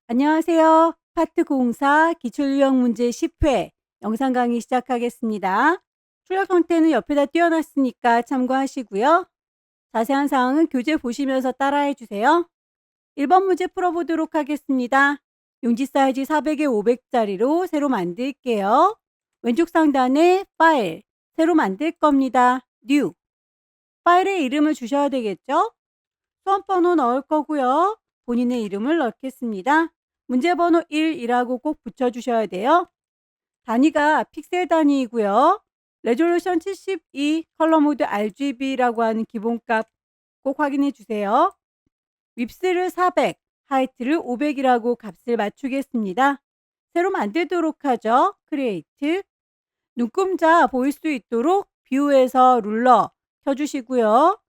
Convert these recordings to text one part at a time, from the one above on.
안녕하세요. 파트 공사 기출유형 문제 10회 영상 강의 시작하겠습니다. 출력 형태는 옆에다 띄워놨으니까 참고하시고요. 자세한 사항은 교재 보시면서 따라해 주세요. 1번 문제 풀어보도록 하겠습니다. 용지 사이즈 400에 500짜리로 새로 만들게요. 왼쪽 상단에 파일, 새로 만들 겁니다. New. 파일의 이름을 주셔야 되겠죠? 수험번호 넣을 거고요. 본인의 이름을 넣겠습니다. 문제 번호 1이라고 꼭 붙여주셔야 돼요. 단위가 픽셀 단위이고요. 레졸루션 72, 컬러 모드 RGB라고 하는 기본값 꼭 확인해 주세요. 윕스를 400, 하이트를 500이라고 값을 맞추겠습니다. 새로 만들도록 하죠. 크리에이트. 눈금자 보일 수 있도록 뷰에서 룰러 켜주시고요.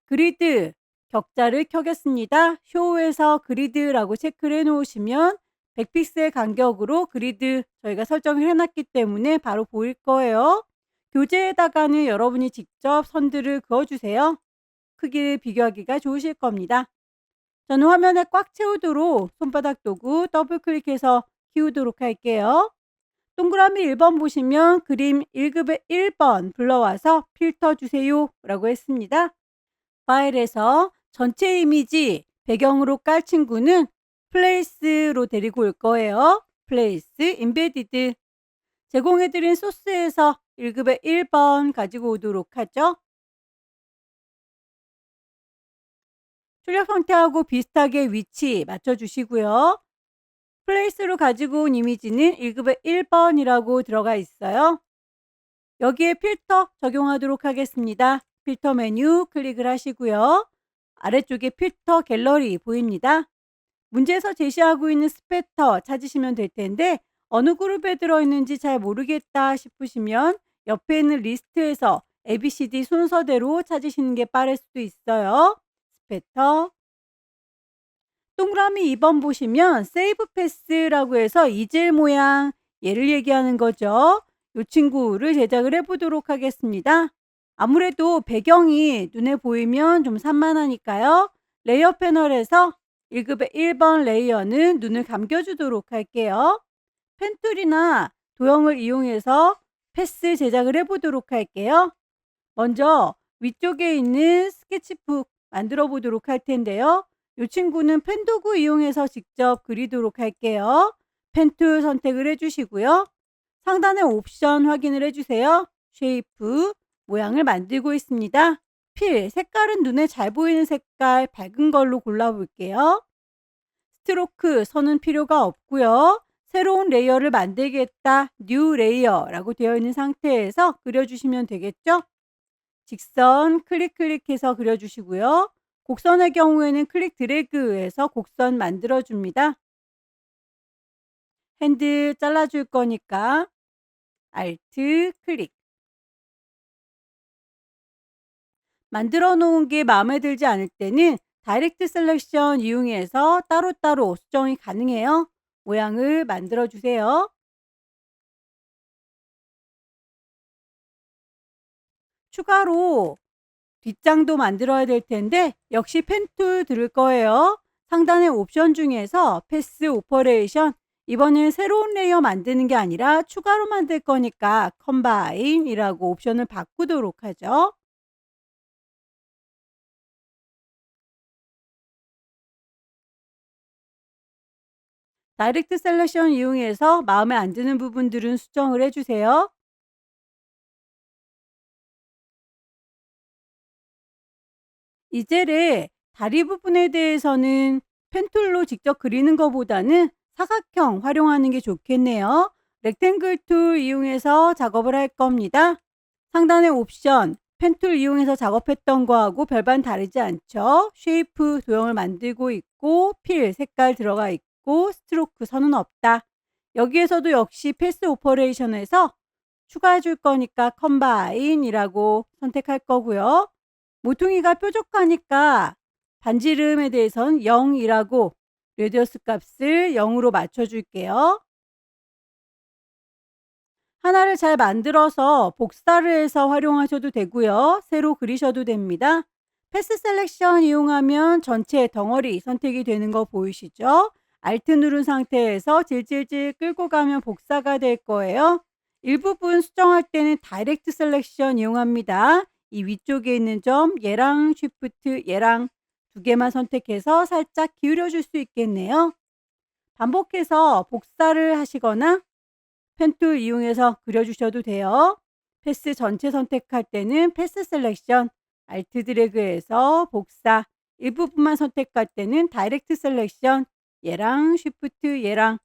그리드 격자를 켜겠습니다. 쇼에서 그리드라고 체크를 해 놓으시면 100픽셀 간격으로 그리드 저희가 설정을 해놨기 때문에 바로 보일 거예요. 교재에다가는 여러분이 직접 선들을 그어주세요. 크기를 비교하기가 좋으실 겁니다. 저는 화면에 꽉 채우도록 손바닥 도구 더블 클릭해서 키우도록 할게요. 동그라미 1번 보시면 그림 1급의 1번 불러와서 필터 주세요 라고 했습니다. 파일에서 전체 이미지 배경으로 깔 친구는 플레이스로 데리고 올 거예요. 플레이스, 임베디드. 제공해드린 소스에서 1급의 1번 가지고 오도록 하죠. 출력 형태하고 비슷하게 위치 맞춰주시고요. 플레이스로 가지고 온 이미지는 1급의 1번이라고 들어가 있어요. 여기에 필터 적용하도록 하겠습니다. 필터 메뉴 클릭을 하시고요. 아래쪽에 필터 갤러리 보입니다. 문제에서 제시하고 있는 스페터 찾으시면 될 텐데 어느 그룹에 들어있는지 잘 모르겠다 싶으시면 옆에 있는 리스트에서 ABCD 순서대로 찾으시는 게 빠를 수도 있어요. 스페터. 동그라미 2번 보시면 세이브 패스라고 해서 이젤 모양 얘를 얘기하는 거죠. 이 친구를 제작을 해보도록 하겠습니다. 아무래도 배경이 눈에 보이면 좀 산만하니까요. 레이어 패널에서 1급의 1번 레이어는 눈을 감겨주도록 할게요. 펜툴이나 도형을 이용해서 패스 제작을 해보도록 할게요. 먼저 위쪽에 있는 스케치북 만들어 보도록 할 텐데요. 이 친구는 펜 도구 이용해서 직접 그리도록 할게요. 펜툴 선택을 해주시고요. 상단의 옵션 확인을 해주세요. 쉐이프, 모양을 만들고 있습니다. 필, 색깔은 눈에 잘 보이는 색깔 밝은 걸로 골라볼게요. 스트로크, 선은 필요가 없고요. 새로운 레이어를 만들겠다, 뉴 레이어라고 되어 있는 상태에서 그려주시면 되겠죠? 직선 클릭해서 그려주시고요. 곡선의 경우에는 클릭 드래그해서 곡선 만들어줍니다. 핸들 잘라줄 거니까 Alt 클릭. 만들어 놓은 게 마음에 들지 않을 때는 다이렉트 셀렉션 이용해서 따로따로 수정이 가능해요. 모양을 만들어 주세요. 추가로 뒷장도 만들어야 될 텐데 역시 펜툴 들을 거예요. 상단의 옵션 중에서 패스 오퍼레이션, 이번엔 새로운 레이어 만드는 게 아니라 추가로 만들 거니까 컴바인이라고 옵션을 바꾸도록 하죠. 다이렉트 셀렉션 이용해서 마음에 안 드는 부분들은 수정을 해주세요. 이젤의 다리 부분에 대해서는 펜툴로 직접 그리는 것보다는 사각형 활용하는 게 좋겠네요. 렉탱글 툴 이용해서 작업을 할 겁니다. 상단의 옵션, 펜툴 이용해서 작업했던 거하고 별반 다르지 않죠. 쉐이프 도형을 만들고 있고 필 색깔 들어가 있고 스트로크 선은 없다. 여기에서도 역시 패스 오퍼레이션에서 추가해 줄 거니까 컴바인이라고 선택할 거고요. 모퉁이가 뾰족하니까 반지름에 대해선 0이라고 레디어스 값을 0으로 맞춰줄게요. 하나를 잘 만들어서 복사를 해서 활용하셔도 되고요. 새로 그리셔도 됩니다. 패스 셀렉션 이용하면 전체 덩어리 선택이 되는 거 보이시죠? Alt 누른 상태에서 질질질 끌고 가면 복사가 될 거예요. 일부분 수정할 때는 다이렉트 셀렉션 이용합니다. 이 위쪽에 있는 점 얘랑 쉬프트 얘랑 두 개만 선택해서 살짝 기울여 줄 수 있겠네요. 반복해서 복사를 하시거나 펜툴 이용해서 그려주셔도 돼요. 패스 전체 선택할 때는 패스 셀렉션, Alt 드래그해서 복사, 일부분만 선택할 때는 다이렉트 셀렉션, 얘랑 쉬프트 얘랑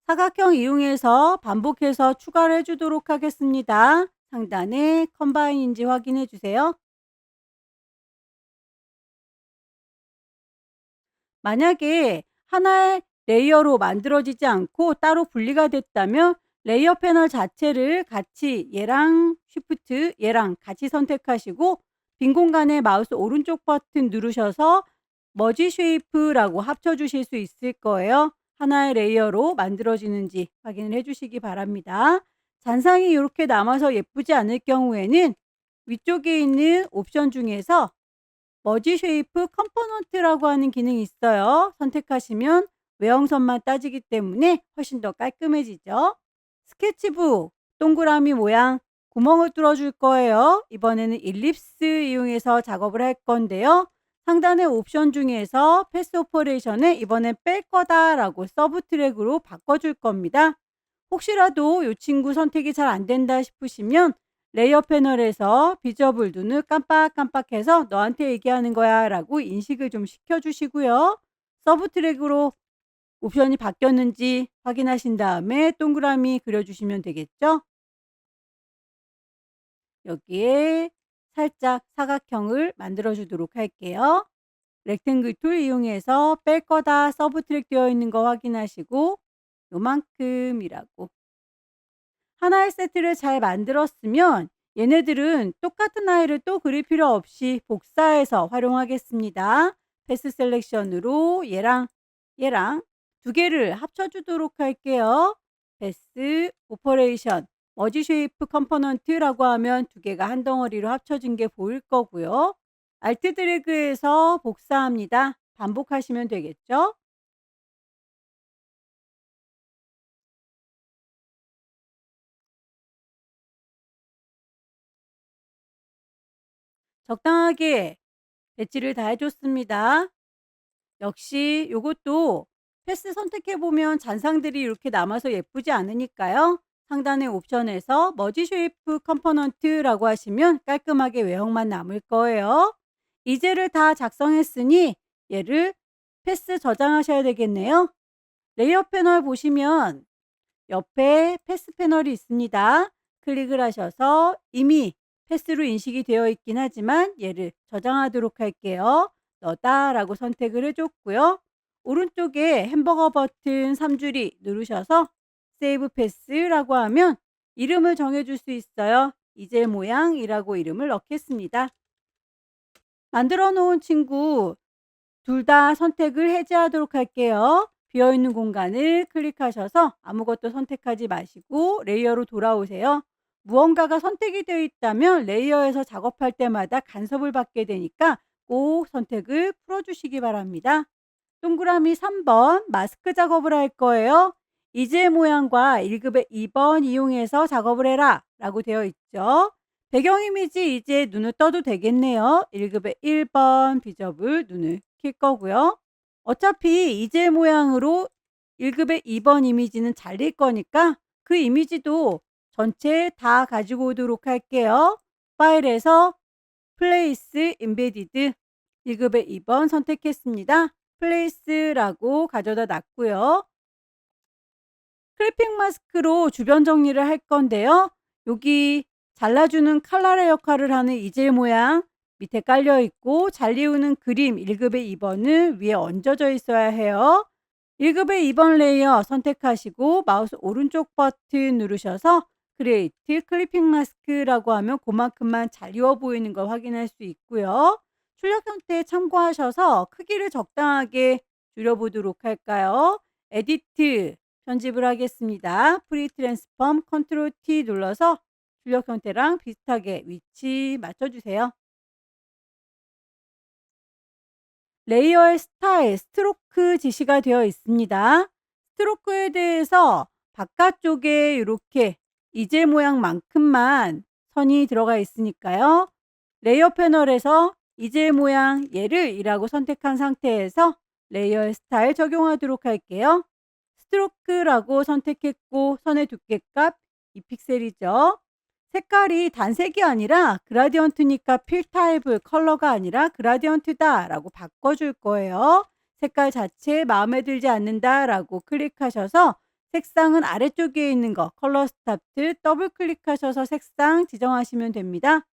사각형 이용해서 반복해서 추가를 해주도록 하겠습니다. 상단에 컴바인인지 확인해 주세요. 만약에 하나의 레이어로 만들어지지 않고 따로 분리가 됐다면 레이어 패널 자체를 같이 얘랑 쉬프트 얘랑 같이 선택하시고 빈 공간에 마우스 오른쪽 버튼 누르셔서 머지 쉐이프라고 합쳐 주실 수 있을 거예요. 하나의 레이어로 만들어지는지 확인을 해 주시기 바랍니다. 잔상이 이렇게 남아서 예쁘지 않을 경우에는 위쪽에 있는 옵션 중에서 머지 쉐이프 컴포넌트라고 하는 기능이 있어요. 선택하시면 외형선만 따지기 때문에 훨씬 더 깔끔해지죠. 스케치북 동그라미 모양 구멍을 뚫어줄 거예요. 이번에는 일립스 이용해서 작업을 할 건데요. 상단의 옵션 중에서 패스 오퍼레이션을 이번엔 뺄 거다라고 서브 트랙으로 바꿔줄 겁니다. 혹시라도 이 친구 선택이 잘 안 된다 싶으시면 레이어 패널에서 비저블 눈을 깜빡깜빡해서 너한테 얘기하는 거야 라고 인식을 좀 시켜주시고요. 서브 트랙으로 옵션이 바뀌었는지 확인하신 다음에 동그라미 그려주시면 되겠죠. 여기에 살짝 사각형을 만들어 주도록 할게요. 렉탱글 툴 이용해서 뺄 거다 서브 트랙 되어 있는 거 확인하시고 요만큼이라고 하나의 세트를 잘 만들었으면 얘네들은 똑같은 아이를 또 그릴 필요 없이 복사해서 활용하겠습니다. 패스 셀렉션으로 얘랑 두 개를 합쳐주도록 할게요. 패스 오퍼레이션 머지 쉐이프 컴포넌트라고 하면 두 개가 한 덩어리로 합쳐진 게 보일 거고요. Alt 드래그해서 복사합니다. 반복하시면 되겠죠. 적당하게 배치를 다 해줬습니다. 역시 요것도 패스 선택해 보면 잔상들이 이렇게 남아서 예쁘지 않으니까요. 상단의 옵션에서 머지 쉐이프 컴포넌트라고 하시면 깔끔하게 외형만 남을 거예요. 이제를 다 작성했으니 얘를 패스 저장하셔야 되겠네요. 레이어 패널 보시면 옆에 패스 패널이 있습니다. 클릭을 하셔서 이미 패스로 인식이 되어 있긴 하지만 얘를 저장하도록 할게요. 너다라고 선택을 해줬고요. 오른쪽에 햄버거 버튼 3줄이 누르셔서 세이브 패스라고 하면 이름을 정해줄 수 있어요. 이젤 모양이라고 이름을 넣겠습니다. 만들어 놓은 친구 둘 다 선택을 해제하도록 할게요. 비어있는 공간을 클릭하셔서 아무것도 선택하지 마시고 레이어로 돌아오세요. 무언가가 선택이 되어 있다면 레이어에서 작업할 때마다 간섭을 받게 되니까 꼭 선택을 풀어주시기 바랍니다. 동그라미 3번 마스크 작업을 할 거예요. 이제 모양과 1급의 2번 이용해서 작업을 해라 라고 되어 있죠. 배경 이미지 이제 눈을 떠도 되겠네요. 1급의 1번 비저블 눈을 킬 거고요. 어차피 이제 모양으로 1급의 2번 이미지는 잘릴 거니까 그 이미지도 전체 다 가지고 오도록 할게요. 파일에서 플레이스 임베디드 1급의 2번 선택했습니다. 플레이스라고 가져다 놨고요. 클리핑 마스크로 주변 정리를 할 건데요. 여기 잘라주는 칼날의 역할을 하는 이젤 모양 밑에 깔려 있고 잘리우는 그림 1급의 2번은 위에 얹어져 있어야 해요. 1급의 2번 레이어 선택하시고 마우스 오른쪽 버튼 누르셔서 크리에이트 클리핑 마스크라고 하면 그만큼만 잘 이워 보이는 걸 확인할 수 있고요. 출력 형태 참고하셔서 크기를 적당하게 줄여보도록 할까요? 에디트 편집을 하겠습니다. 프리 트랜스폼 컨트롤 T 눌러서 출력 형태랑 비슷하게 위치 맞춰주세요. 레이어의 스타일, 스트로크 지시가 되어 있습니다. 스트로크에 대해서 바깥쪽에 이렇게 이젤 모양만큼만 선이 들어가 있으니까요. 레이어 패널에서 이젤 모양 얘를 2라고 선택한 상태에서 레이어의 스타일 적용하도록 할게요. 스트로크라고 선택했고 선의 두께값 2픽셀이죠. 색깔이 단색이 아니라 그라디언트니까 필 타입을 컬러가 아니라 그라디언트다 라고 바꿔줄 거예요. 색깔 자체 마음에 들지 않는다 라고 클릭하셔서 색상은 아래쪽에 있는 거 컬러 스타트 더블 클릭하셔서 색상 지정하시면 됩니다.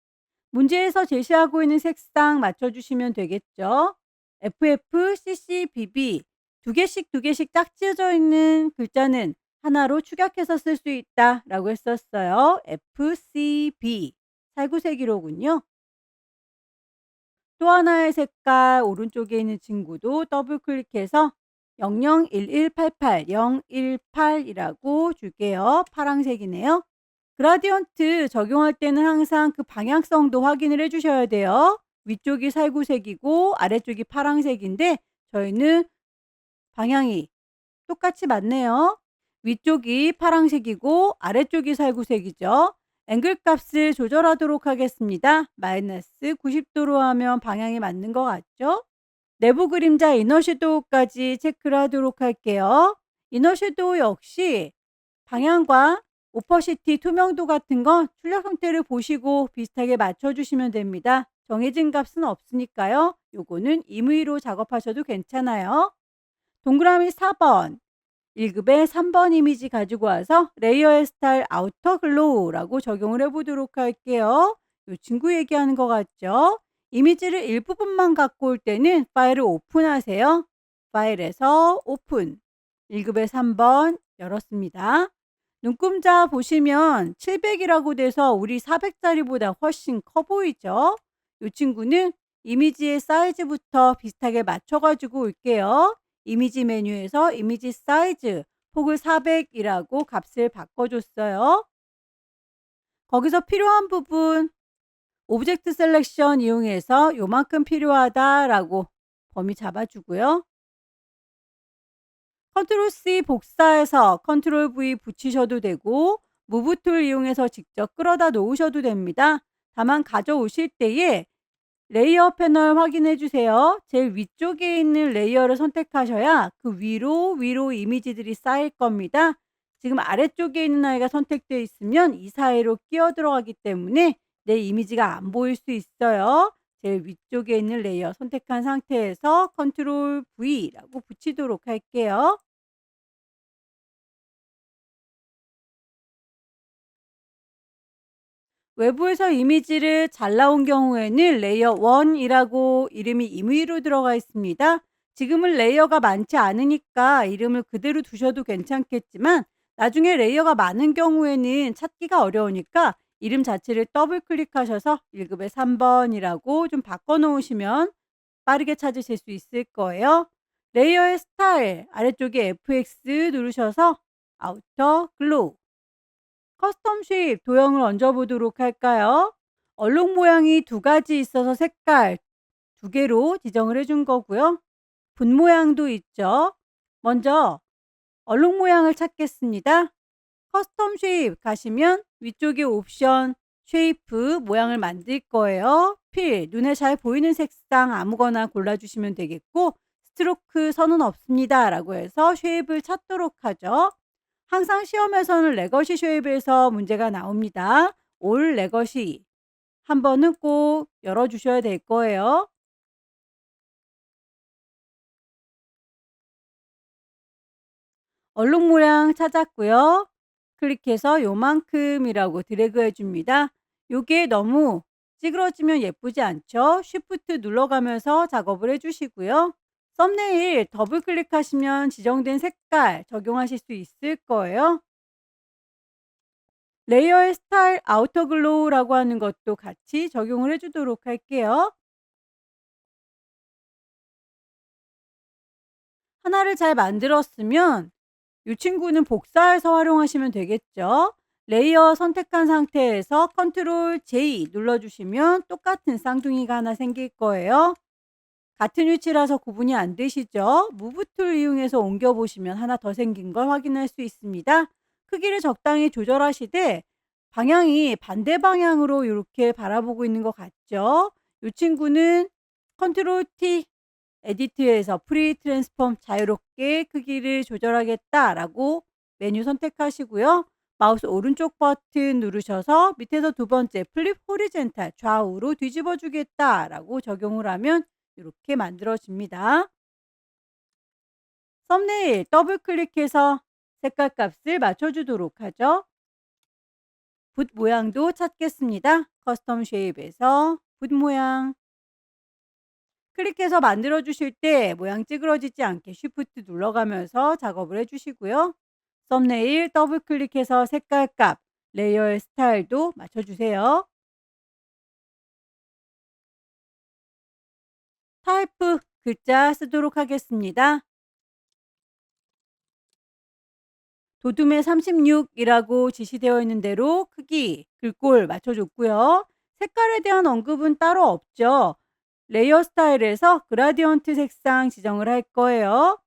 문제에서 제시하고 있는 색상 맞춰주시면 되겠죠. FF, CC, BB 두 개씩 짝지어져 있는 글자는 하나로 축약해서 쓸 수 있다 라고 했었어요. FCB 살구색이로군요. 또 하나의 색깔 오른쪽에 있는 친구도 더블 클릭해서 001188 018이라고 줄게요. 파란색이네요. 그라디언트 적용할 때는 항상 그 방향성도 확인을 해 주셔야 돼요. 위쪽이 살구색이고 아래쪽이 파란색인데 저희는 방향이 똑같이 맞네요. 위쪽이 파란색이고 아래쪽이 살구색이죠. 앵글 값을 조절하도록 하겠습니다. 마이너스 90도로 하면 방향이 맞는 것 같죠? 내부 그림자 이너 섀도우까지 체크를 하도록 할게요. 이너 섀도우 역시 방향과 오퍼시티, 투명도 같은 건 출력 형태를 보시고 비슷하게 맞춰주시면 됩니다. 정해진 값은 없으니까요. 요거는 임의로 작업하셔도 괜찮아요. 동그라미 4번 1급의 3번 이미지 가지고 와서 레이어의 스타일 아우터 글로우라고 적용을 해보도록 할게요. 이 친구 얘기하는 것 같죠? 이미지를 일부분만 갖고 올 때는 파일을 오픈하세요. 파일에서 오픈 1급의 3번 열었습니다. 눈금자 보시면 700이라고 돼서 우리 400짜리보다 훨씬 커 보이죠? 이 친구는 이미지의 사이즈부터 비슷하게 맞춰가지고 올게요. 이미지 메뉴에서 이미지 사이즈 폭을 400이라고 값을 바꿔줬어요. 거기서 필요한 부분 오브젝트 셀렉션 이용해서 요만큼 필요하다라고 범위 잡아주고요. 컨트롤 C 복사해서 컨트롤 V 붙이셔도 되고 무브 툴 이용해서 직접 끌어다 놓으셔도 됩니다. 다만 가져오실 때에 레이어 패널 확인해 주세요. 제일 위쪽에 있는 레이어를 선택하셔야 그 위로 이미지들이 쌓일 겁니다. 지금 아래쪽에 있는 아이가 선택되어 있으면 이 사이로 끼어 들어가기 때문에 내 이미지가 안 보일 수 있어요. 제일 위쪽에 있는 레이어 선택한 상태에서 컨트롤 V라고 붙이도록 할게요. 외부에서 이미지를 잘 나온 경우에는 레이어 1이라고 이름이 임의로 들어가 있습니다. 지금은 레이어가 많지 않으니까 이름을 그대로 두셔도 괜찮겠지만 나중에 레이어가 많은 경우에는 찾기가 어려우니까 이름 자체를 더블 클릭하셔서 1급의 3번이라고 좀 바꿔 놓으시면 빠르게 찾으실 수 있을 거예요. 레이어의 스타일 아래쪽에 FX 누르셔서 아우터 글로우 커스텀 쉐입 도형을 얹어 보도록 할까요? 얼룩 모양이 두 가지 있어서 색깔 두 개로 지정을 해준 거고요. 분 모양도 있죠. 먼저 얼룩 모양을 찾겠습니다. 커스텀 쉐입 가시면 위쪽에 옵션 쉐이프 모양을 만들 거예요. 필 눈에 잘 보이는 색상 아무거나 골라주시면 되겠고 스트로크 선은 없습니다 라고 해서 쉐입을 찾도록 하죠. 항상 시험에서는 레거시 쉐입에서 문제가 나옵니다. 올 레거시 한 번은 꼭 열어주셔야 될 거예요. 얼룩 모양 찾았고요. 클릭해서 요만큼이라고 드래그 해줍니다. 요게 너무 찌그러지면 예쁘지 않죠? 쉬프트 눌러가면서 작업을 해주시고요. 썸네일 더블 클릭하시면 지정된 색깔 적용하실 수 있을 거예요. 레이어의 스타일 아우터 글로우라고 하는 것도 같이 적용을 해주도록 할게요. 하나를 잘 만들었으면 이 친구는 복사해서 활용하시면 되겠죠. 레이어 선택한 상태에서 컨트롤 J 눌러주시면 똑같은 쌍둥이가 하나 생길 거예요. 같은 위치라서 구분이 안 되시죠? 무브 툴 이용해서 옮겨보시면 하나 더 생긴 걸 확인할 수 있습니다. 크기를 적당히 조절하시되 방향이 반대 방향으로 이렇게 바라보고 있는 것 같죠? 이 친구는 컨트롤 T 에디트에서 프리 트랜스폼 자유롭게 크기를 조절하겠다라고 메뉴 선택하시고요. 마우스 오른쪽 버튼 누르셔서 밑에서 두 번째 플립 호리젠탈 좌우로 뒤집어 주겠다라고 적용을 하면 이렇게 만들어집니다. 썸네일 더블 클릭해서 색깔 값을 맞춰주도록 하죠. 붓 모양도 찾겠습니다. 커스텀 쉐입에서 붓 모양 클릭해서 만들어 주실 때 모양 찌그러지지 않게 쉬프트 눌러가면서 작업을 해주시고요. 썸네일 더블 클릭해서 색깔 값, 레이어의 스타일도 맞춰주세요. 타입 글자 쓰도록 하겠습니다. 도둠에 36이라고 지시되어 있는 대로 크기, 글꼴 맞춰줬고요. 색깔에 대한 언급은 따로 없죠. 레이어 스타일에서 그라디언트 색상 지정을 할 거예요.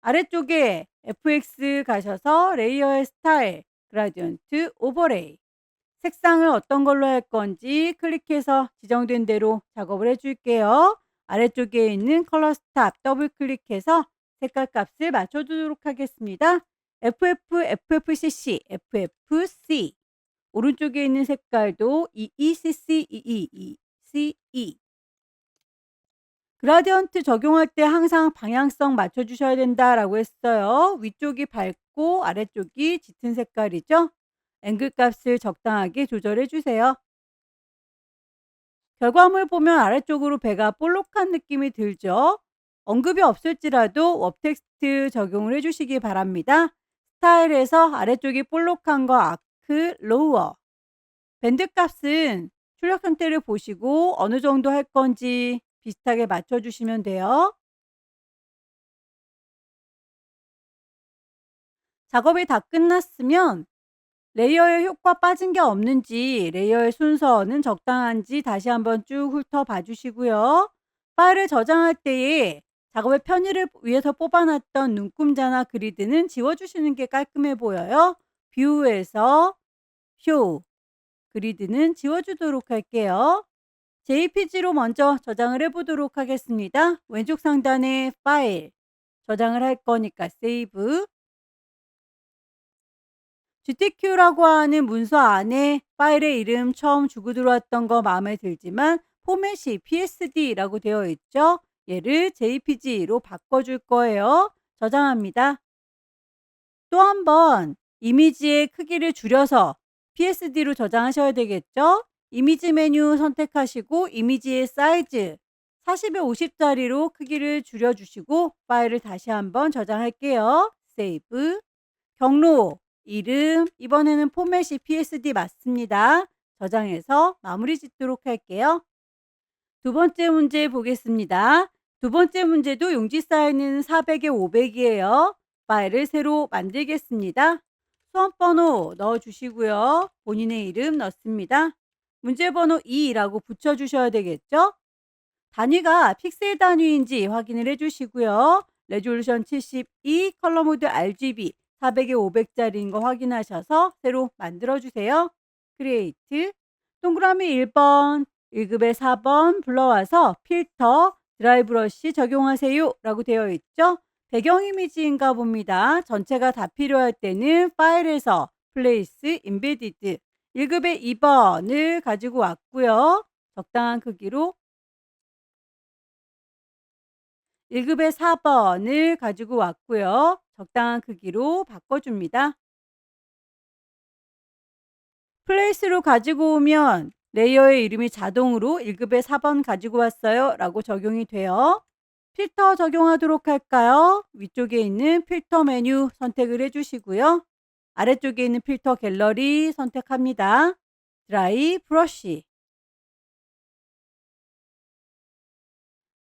아래쪽에 FX 가셔서 레이어의 스타일, 그라디언트, 오버레이 색상을 어떤 걸로 할 건지 클릭해서 지정된 대로 작업을 해줄게요. 아래쪽에 있는 컬러 스탑 더블 클릭해서 색깔 값을 맞춰주도록 하겠습니다. FFCC, FFC 오른쪽에 있는 색깔도 EECC, EECE 그라디언트 적용할 때 항상 방향성 맞춰주셔야 된다라고 했어요. 위쪽이 밝고 아래쪽이 짙은 색깔이죠. 앵글 값을 적당하게 조절해 주세요. 결과물 보면 아래쪽으로 배가 볼록한 느낌이 들죠. 언급이 없을지라도 웹텍스트 적용을 해주시기 바랍니다. 스타일에서 아래쪽이 볼록한 거 아크, 로워 밴드 값은 출력 형태를 보시고 어느 정도 할 건지 비슷하게 맞춰주시면 돼요. 작업이 다 끝났으면 레이어의 효과 빠진 게 없는지 레이어의 순서는 적당한지 다시 한번 쭉 훑어봐 주시고요. 파일을 저장할 때에 작업의 편의를 위해서 뽑아놨던 눈금자나 그리드는 지워주시는 게 깔끔해 보여요. 뷰에서 쇼, 그리드는 지워주도록 할게요. JPG로 먼저 저장을 해보도록 하겠습니다. 왼쪽 상단에 파일, 저장을 할 거니까 세이브. GTQ라고 하는 문서 안에 파일의 이름 처음 주고 들어왔던 거 마음에 들지만 포맷이 PSD라고 되어 있죠. 얘를 JPG로 바꿔줄 거예요. 저장합니다. 또 한 번 이미지의 크기를 줄여서 PSD로 저장하셔야 되겠죠. 이미지 메뉴 선택하시고 이미지의 사이즈 40에 50짜리로 크기를 줄여주시고 파일을 다시 한번 저장할게요. 세이브. 경로, 이름, 이번에는 포맷이 PSD 맞습니다. 저장해서 마무리 짓도록 할게요. 두 번째 문제 보겠습니다. 두 번째 문제도 용지 사이즈는 400에 500이에요. 파일을 새로 만들겠습니다. 수험번호 넣어주시고요. 본인의 이름 넣습니다. 문제번호 2라고 붙여주셔야 되겠죠? 단위가 픽셀 단위인지 확인을 해주시고요. 레졸루션 72, 컬러 모드 RGB 400에 500짜리인 거 확인하셔서 새로 만들어주세요. 크리에이트 동그라미 1번, 1급의 4번 불러와서 필터, 드라이 브러쉬 적용하세요 라고 되어 있죠. 배경 이미지인가 봅니다. 전체가 다 필요할 때는 파일에서 플레이스, 임베디드 1급의 2번을 가지고 왔고요. 적당한 크기로 1급의 4번을 가지고 왔고요. 적당한 크기로 바꿔줍니다. 플레이스로 가지고 오면 레이어의 이름이 자동으로 1급의 4번 가지고 왔어요 라고 적용이 돼요. 필터 적용하도록 할까요? 위쪽에 있는 필터 메뉴 선택을 해주시고요. 아래쪽에 있는 필터 갤러리 선택합니다. 드라이 브러쉬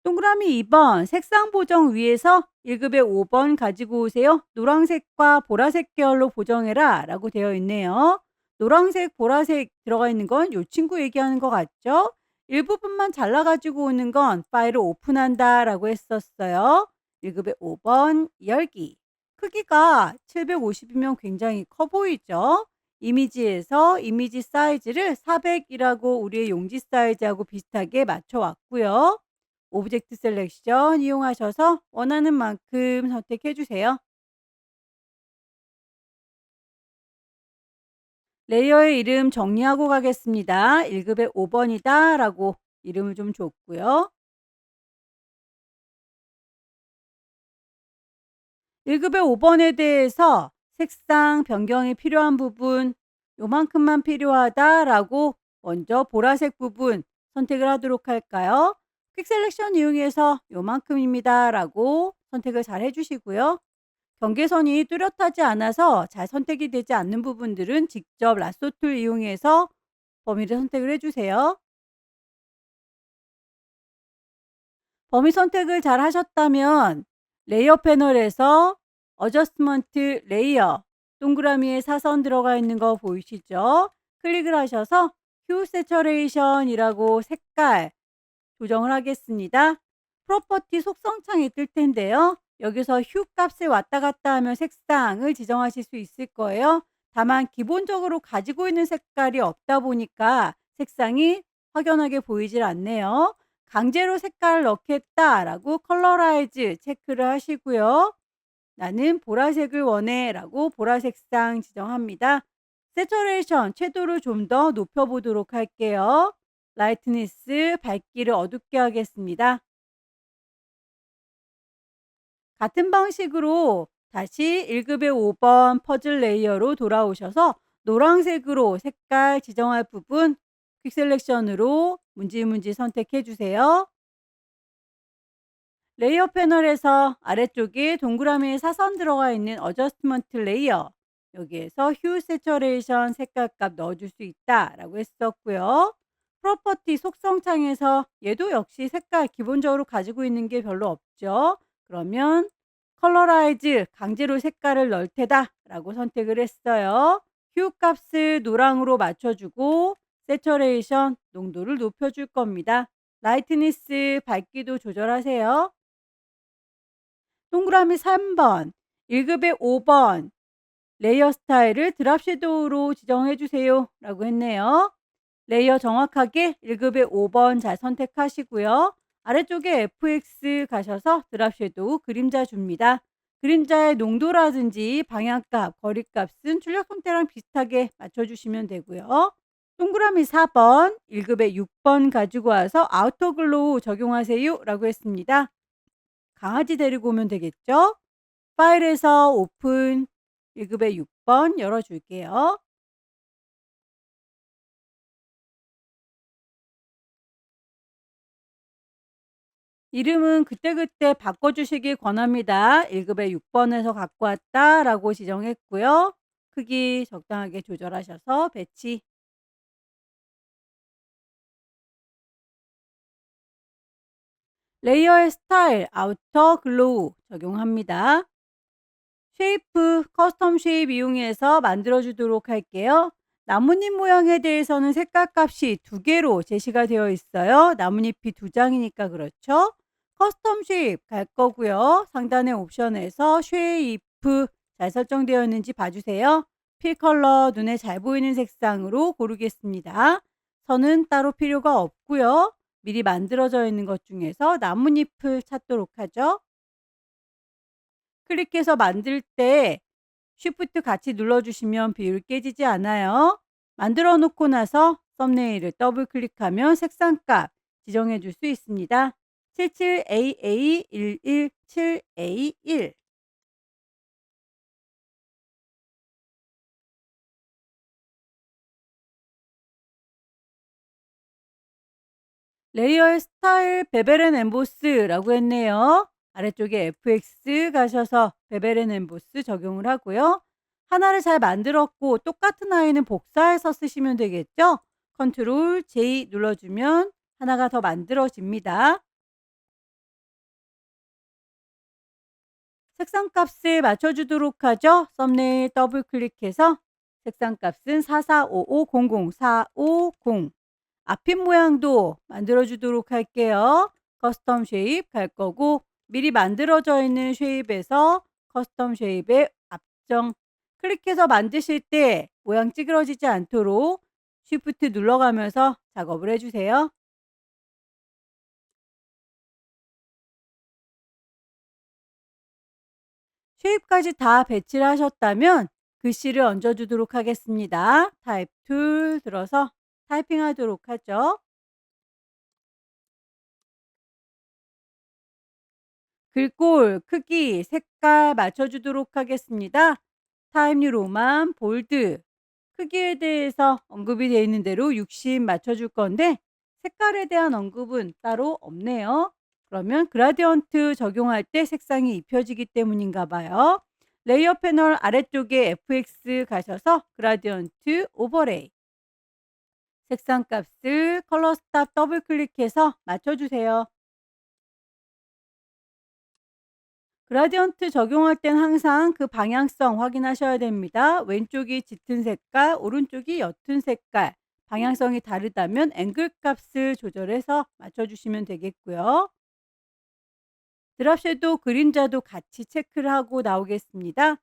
동그라미 2번 색상 보정 위에서 1급의 5번 가지고 오세요. 노란색과 보라색 계열로 보정해라 라고 되어 있네요. 노란색, 보라색 들어가 있는 건 요 친구 얘기하는 것 같죠? 일부분만 잘라 가지고 오는 건 파일을 오픈한다 라고 했었어요. 1급의 5번 열기. 크기가 750이면 굉장히 커 보이죠? 이미지에서 이미지 사이즈를 400이라고 우리의 용지 사이즈하고 비슷하게 맞춰 왔고요. 오브젝트 셀렉션 이용하셔서 원하는 만큼 선택해 주세요. 레이어의 이름 정리하고 가겠습니다. 1급의 5번이다 라고 이름을 좀 줬고요. 1급의 5번에 대해서 색상 변경이 필요한 부분 요만큼만 필요하다 라고 먼저 보라색 부분 선택을 하도록 할까요? 퀵 셀렉션 이용해서 요만큼입니다 라고 선택을 잘 해주시고요. 경계선이 뚜렷하지 않아서 잘 선택이 되지 않는 부분들은 직접 라sso 툴 이용해서 범위를 선택을 해주세요. 범위 선택을 잘 하셨다면 레이어 패널에서 어저스먼트 레이어 동그라미에 사선 들어가 있는 거 보이시죠? 클릭을 하셔서 휴 세처레이션이라고 색깔 조정을 하겠습니다. 프로퍼티 속성창이 뜰 텐데요. 여기서 휴 값을 왔다 갔다 하면 색상을 지정하실 수 있을 거예요. 다만 기본적으로 가지고 있는 색깔이 없다 보니까 색상이 확연하게 보이질 않네요. 강제로 색깔을 넣겠다라고 컬러라이즈 체크를 하시고요. 나는 보라색을 원해 라고 보라색상 지정합니다. 세처레이션 채도를 좀 더 높여보도록 할게요. 라이트니스 밝기를 어둡게 하겠습니다. 같은 방식으로 다시 1급의 5번 퍼즐 레이어로 돌아오셔서 노란색으로 색깔 지정할 부분 퀵 셀렉션으로 문질문질 선택해 주세요. 레이어 패널에서 아래쪽에 동그라미에 사선 들어가 있는 어저스트먼트 레이어 여기에서 휴 세처레이션 색깔값 넣어줄 수 있다 라고 했었고요. 프로퍼티 속성 창에서 얘도 역시 색깔 기본적으로 가지고 있는 게 별로 없죠. 그러면 컬러라이즈 강제로 색깔을 넣을 테다 라고 선택을 했어요. 휴 값을 노랑으로 맞춰주고 세처레이션 농도를 높여줄 겁니다. 라이트니스 밝기도 조절하세요. 동그라미 3번 1급의 5번 레이어 스타일을 드랍 섀도우로 지정해 주세요 라고 했네요. 레이어 정확하게 1급의 5번 잘 선택하시고요. 아래쪽에 FX 가셔서 드랍 섀도우 그림자 줍니다. 그림자의 농도라든지 방향값, 거리값은 출력 형태랑 비슷하게 맞춰주시면 되고요. 동그라미 4번 1급의 6번 가지고 와서 아우터 글로우 적용하세요 라고 했습니다. 강아지 데리고 오면 되겠죠? 파일에서 오픈 1급의 6번 열어줄게요. 이름은 그때그때 바꿔주시길 권합니다. 1급의 6번에서 갖고 왔다 라고 지정했고요. 크기 적당하게 조절하셔서 배치. 레이어의 스타일 아우터 글로우 적용합니다. 쉐이프 커스텀 쉐입 이용해서 만들어 주도록 할게요. 나뭇잎 모양에 대해서는 색깔 값이 두 개로 제시가 되어 있어요. 나뭇잎이 두 장이니까 그렇죠. 커스텀 쉐입 갈 거고요. 상단의 옵션에서 쉐이프 잘 설정되어 있는지 봐주세요. 필 컬러 눈에 잘 보이는 색상으로 고르겠습니다. 선은 따로 필요가 없고요. 미리 만들어져 있는 것 중에서 나뭇잎을 찾도록 하죠. 클릭해서 만들 때 쉬프트 같이 눌러주시면 비율 깨지지 않아요. 만들어 놓고 나서 썸네일을 더블 클릭하면 색상값 지정해 줄 수 있습니다. 77AA117A1 레이어의 스타일 베벨 앤 엠보스라고 했네요. 아래쪽에 FX 가셔서 베벨 앤 엠보스 적용을 하고요. 하나를 잘 만들었고 똑같은 아이는 복사해서 쓰시면 되겠죠? 컨트롤 J 눌러주면 하나가 더 만들어집니다. 색상 값을 맞춰주도록 하죠. 썸네일 더블 클릭해서 색상 값은 445500450. 앞핀 모양도 만들어 주도록 할게요. 커스텀 쉐입 갈 거고 미리 만들어져 있는 쉐입에서 커스텀 쉐입에 앞정 클릭해서 만드실 때 모양 찌그러지지 않도록 쉬프트 눌러가면서 작업을 해주세요. 쉐입까지 다 배치를 하셨다면 글씨를 얹어주도록 하겠습니다. 타입 툴 들어서 타이핑하도록 하죠. 글꼴, 크기, 색깔 맞춰주도록 하겠습니다. 타임뉴 로만, 볼드, 크기에 대해서 언급이 되어 있는 대로 60 맞춰줄 건데 색깔에 대한 언급은 따로 없네요. 그러면 그라디언트 적용할 때 색상이 입혀지기 때문인가 봐요. 레이어 패널 아래쪽에 FX 가셔서 그라디언트 오버레이 색상 값을 컬러 스탑 더블 클릭해서 맞춰주세요. 그라디언트 적용할 땐 항상 그 방향성 확인하셔야 됩니다. 왼쪽이 짙은 색깔, 오른쪽이 옅은 색깔. 방향성이 다르다면 앵글 값을 조절해서 맞춰주시면 되겠고요. 드랍 섀도우 그림자도 같이 체크를 하고 나오겠습니다.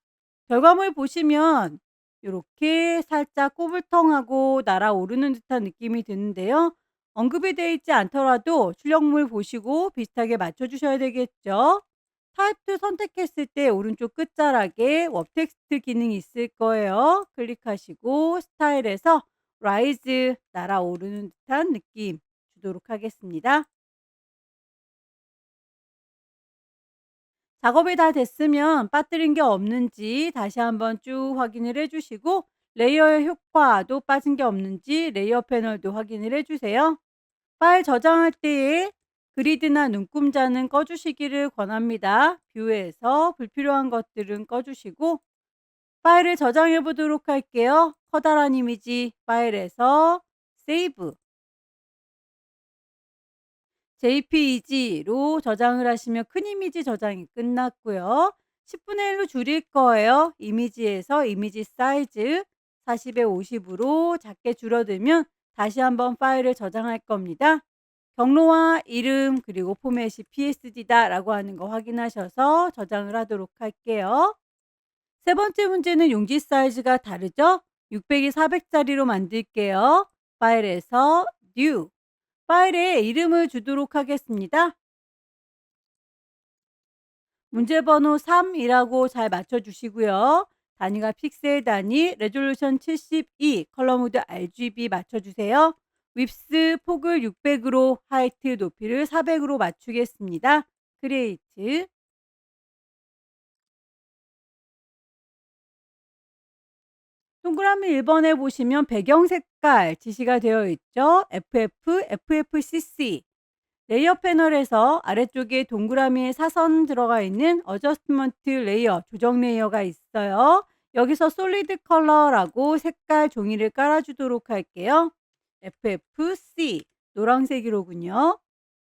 결과물 보시면 이렇게 살짝 꼬불통하고 날아오르는 듯한 느낌이 드는데요. 언급이 되어 있지 않더라도 출력물 보시고 비슷하게 맞춰주셔야 되겠죠. 타입2 선택했을 때 오른쪽 끝자락에 웹 텍스트 기능이 있을 거예요. 클릭하시고 스타일에서 라이즈 날아오르는 듯한 느낌 주도록 하겠습니다. 작업이 다 됐으면 빠뜨린 게 없는지 다시 한번 쭉 확인을 해 주시고 레이어의 효과도 빠진 게 없는지 레이어 패널도 확인을 해 주세요. 파일 저장할 때에 그리드나 눈금자는 꺼 주시기를 권합니다. 뷰에서 불필요한 것들은 꺼 주시고 파일을 저장해 보도록 할게요. 커다란 이미지 파일에서 세이브 JPEG로 저장을 하시면 큰 이미지 저장이 끝났고요. 10분의 1로 줄일 거예요. 이미지에서 이미지 사이즈 40에 50으로 작게 줄어들면 다시 한번 파일을 저장할 겁니다. 경로와 이름 그리고 포맷이 PSD다 라고 하는 거 확인하셔서 저장을 하도록 할게요. 세 번째 문제는 용지 사이즈가 다르죠? 600이 400짜리로 만들게요. 파일에서 New 파일에 이름을 주도록 하겠습니다. 문제번호 3이라고 잘 맞춰주시고요. 단위가 픽셀 단위, 레졸루션 72, 컬러 모드 RGB 맞춰주세요. 윕스 폭을 600으로 하이트 높이를 400으로 맞추겠습니다. 크리에이트 동그라미 1번에 보시면 배경 색깔 지시가 되어 있죠. FF, FFCC 레이어 패널에서 아래쪽에 동그라미에 사선 들어가 있는 어저스트먼트 레이어 조정 레이어가 있어요. 여기서 솔리드 컬러라고 색깔 종이를 깔아주도록 할게요. FFC 노란색이로군요.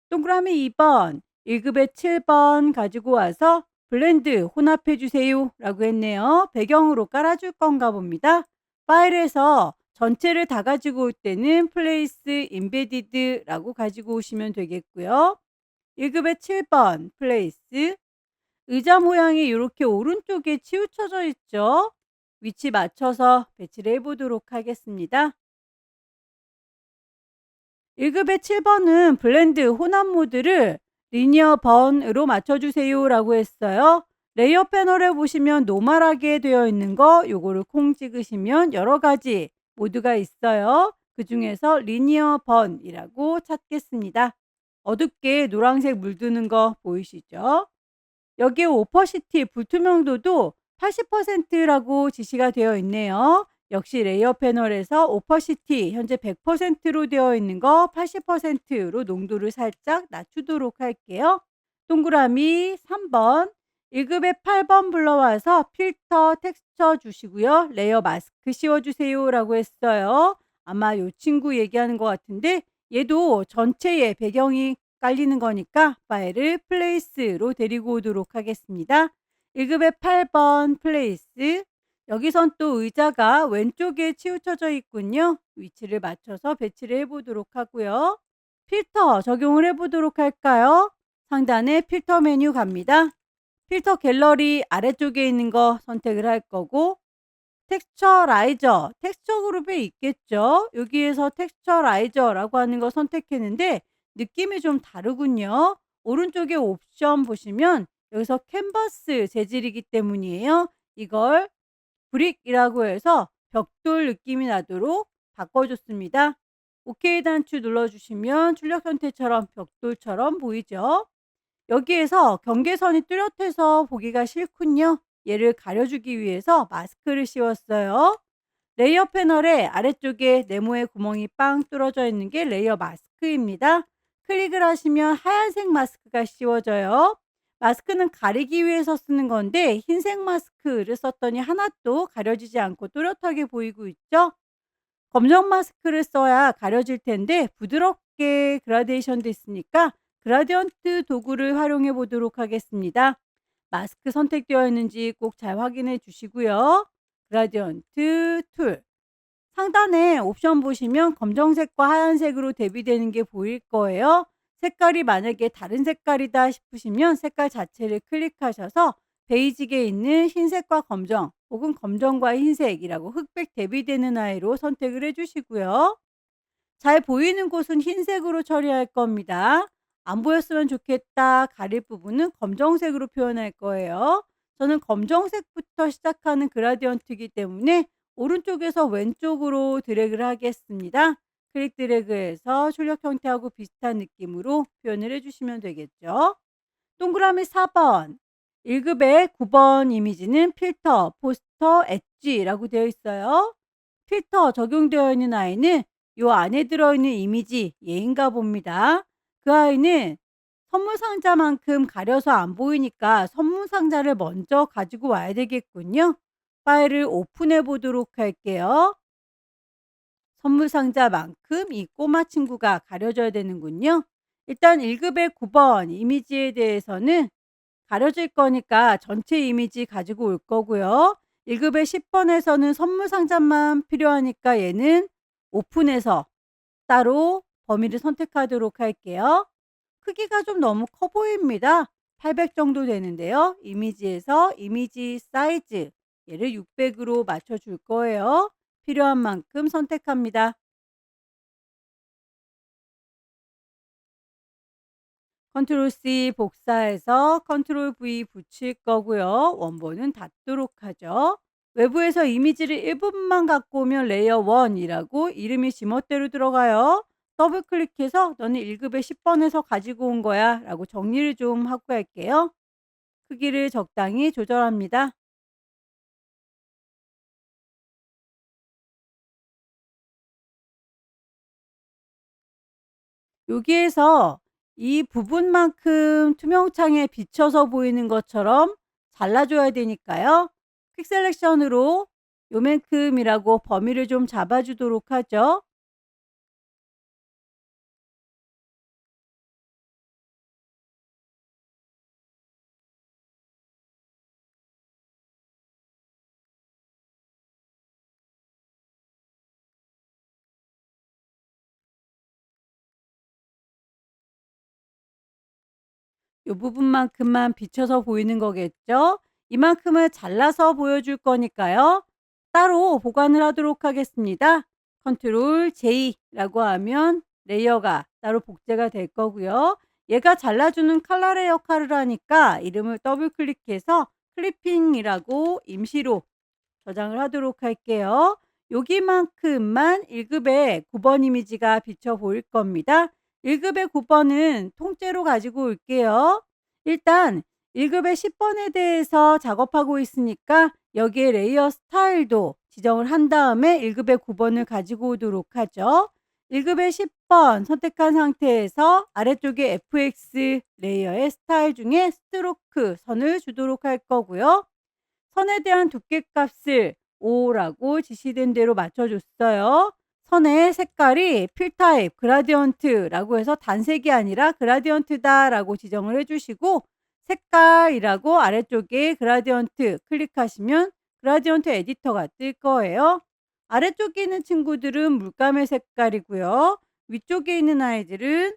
동그라미 2번 1급의 7번 가지고 와서 블렌드 혼합해 주세요 라고 했네요. 배경으로 깔아줄 건가 봅니다. 파일에서 전체를 다 가지고 올 때는 플레이스 임베디드라고 가지고 오시면 되겠고요. 1급의 7번 플레이스 의자 모양이 이렇게 오른쪽에 치우쳐져 있죠. 위치 맞춰서 배치를 해보도록 하겠습니다. 1급의 7번은 블렌드 혼합 모드를 리니어 번으로 맞춰주세요 라고 했어요. 레이어 패널에 보시면 노멀하게 되어 있는 거 요거를 콩 찍으시면 여러 가지 모드가 있어요. 그 중에서 리니어 번이라고 찾겠습니다. 어둡게 노란색 물드는 거 보이시죠? 여기에 오퍼시티 불투명도도 80%라고 지시가 되어 있네요. 역시 레이어 패널에서 오퍼시티 현재 100%로 되어 있는 거 80%로 농도를 살짝 낮추도록 할게요. 동그라미 3번 1급의 8번 불러와서 필터 텍스처 주시고요. 레이어 마스크 씌워주세요 라고 했어요. 아마 이 친구 얘기하는 것 같은데 얘도 전체의 배경이 깔리는 거니까 파일을 플레이스로 데리고 오도록 하겠습니다. 1급의 8번 플레이스 여기선 또 의자가 왼쪽에 치우쳐져 있군요. 위치를 맞춰서 배치를 해보도록 하고요. 필터 적용을 해보도록 할까요? 상단에 필터 메뉴 갑니다. 필터 갤러리 아래쪽에 있는 거 선택을 할 거고, 텍스처라이저, 텍스처 그룹에 있겠죠. 여기에서 텍스처라이저라고 하는 거 선택했는데 느낌이 좀 다르군요. 오른쪽에 옵션 보시면 여기서 캔버스 재질이기 때문이에요. 이걸 브릭이라고 해서 벽돌 느낌이 나도록 바꿔줬습니다. OK 단추 눌러주시면 출력 형태처럼 벽돌처럼 보이죠. 여기에서 경계선이 뚜렷해서 보기가 싫군요. 얘를 가려주기 위해서 마스크를 씌웠어요. 레이어 패널의 아래쪽에 네모의 구멍이 빵 뚫어져 있는 게 레이어 마스크입니다. 클릭을 하시면 하얀색 마스크가 씌워져요. 마스크는 가리기 위해서 쓰는 건데 흰색 마스크를 썼더니 하나도 가려지지 않고 뚜렷하게 보이고 있죠. 검정 마스크를 써야 가려질 텐데 부드럽게 그라데이션 됐으니까 그라디언트 도구를 활용해 보도록 하겠습니다. 마스크 선택되어 있는지 꼭 잘 확인해 주시고요. 그라디언트 툴 상단에 옵션 보시면 검정색과 하얀색으로 대비되는 게 보일 거예요. 색깔이 만약에 다른 색깔이다 싶으시면 색깔 자체를 클릭하셔서 베이직에 있는 흰색과 검정 혹은 검정과 흰색이라고 흑백 대비되는 아이로 선택을 해주시고요. 잘 보이는 곳은 흰색으로 처리할 겁니다. 안 보였으면 좋겠다 가릴 부분은 검정색으로 표현할 거예요. 저는 검정색부터 시작하는 그라디언트이기 때문에 오른쪽에서 왼쪽으로 드래그를 하겠습니다. 클릭 드래그해서 출력 형태하고 비슷한 느낌으로 표현을 해주시면 되겠죠. 동그라미 4번 1급의 9번 이미지는 필터, 포스터, 엣지라고 되어 있어요. 필터 적용되어 있는 아이는 요 안에 들어있는 이미지 얘인가 봅니다. 그 아이는 선물 상자만큼 가려서 안 보이니까 선물 상자를 먼저 가지고 와야 되겠군요. 파일을 오픈해 보도록 할게요. 선물 상자만큼 이 꼬마 친구가 가려져야 되는군요. 일단 1급의 9번 이미지에 대해서는 가려질 거니까 전체 이미지 가지고 올 거고요. 1급의 10번에서는 선물 상자만 필요하니까 얘는 오픈해서 따로 범위를 선택하도록 할게요. 크기가 좀 너무 커 보입니다. 800 정도 되는데요. 이미지에서 이미지 사이즈 얘를 600으로 맞춰 줄 거예요. 필요한 만큼 선택합니다. 컨트롤 C 복사해서 컨트롤 V 붙일 거고요. 원본은 닫도록 하죠. 외부에서 이미지를 일부분만 갖고 오면 레이어 1이라고 이름이 지멋대로 들어가요. 더블 클릭해서 너는 1급의 10번에서 가지고 온 거야 라고 정리를 좀 하고 갈게요. 크기를 적당히 조절합니다. 여기에서 이 부분만큼 투명창에 비쳐서 보이는 것처럼 잘라줘야 되니까요. 퀵 셀렉션으로 요만큼이라고 범위를 좀 잡아주도록 하죠. 요 부분만큼만 비춰서 보이는 거겠죠? 이만큼을 잘라서 보여줄 거니까요. 따로 보관을 하도록 하겠습니다. 컨트롤 J라고 하면 레이어가 따로 복제가 될 거고요. 얘가 잘라주는 칼날의 역할을 하니까 이름을 더블 클릭해서 클리핑이라고 임시로 저장을 하도록 할게요. 여기만큼만 1급의 9번 이미지가 비쳐 보일 겁니다. 1급의 9번은 통째로 가지고 올게요. 일단 1급의 10번에 대해서 작업하고 있으니까 여기에 레이어 스타일도 지정을 한 다음에 1급의 9번을 가지고 오도록 하죠. 1급의 10번 선택한 상태에서 아래쪽에 FX 레이어의 스타일 중에 스트로크 선을 주도록 할 거고요. 선에 대한 두께값을 5라고 지시된 대로 맞춰줬어요. 선의 색깔이 필타입 그라디언트라고 해서 단색이 아니라 그라디언트다라고 지정을 해주시고 색깔이라고 아래쪽에 그라디언트 클릭하시면 그라디언트 에디터가 뜰 거예요. 아래쪽에 있는 친구들은 물감의 색깔이고요. 위쪽에 있는 아이들은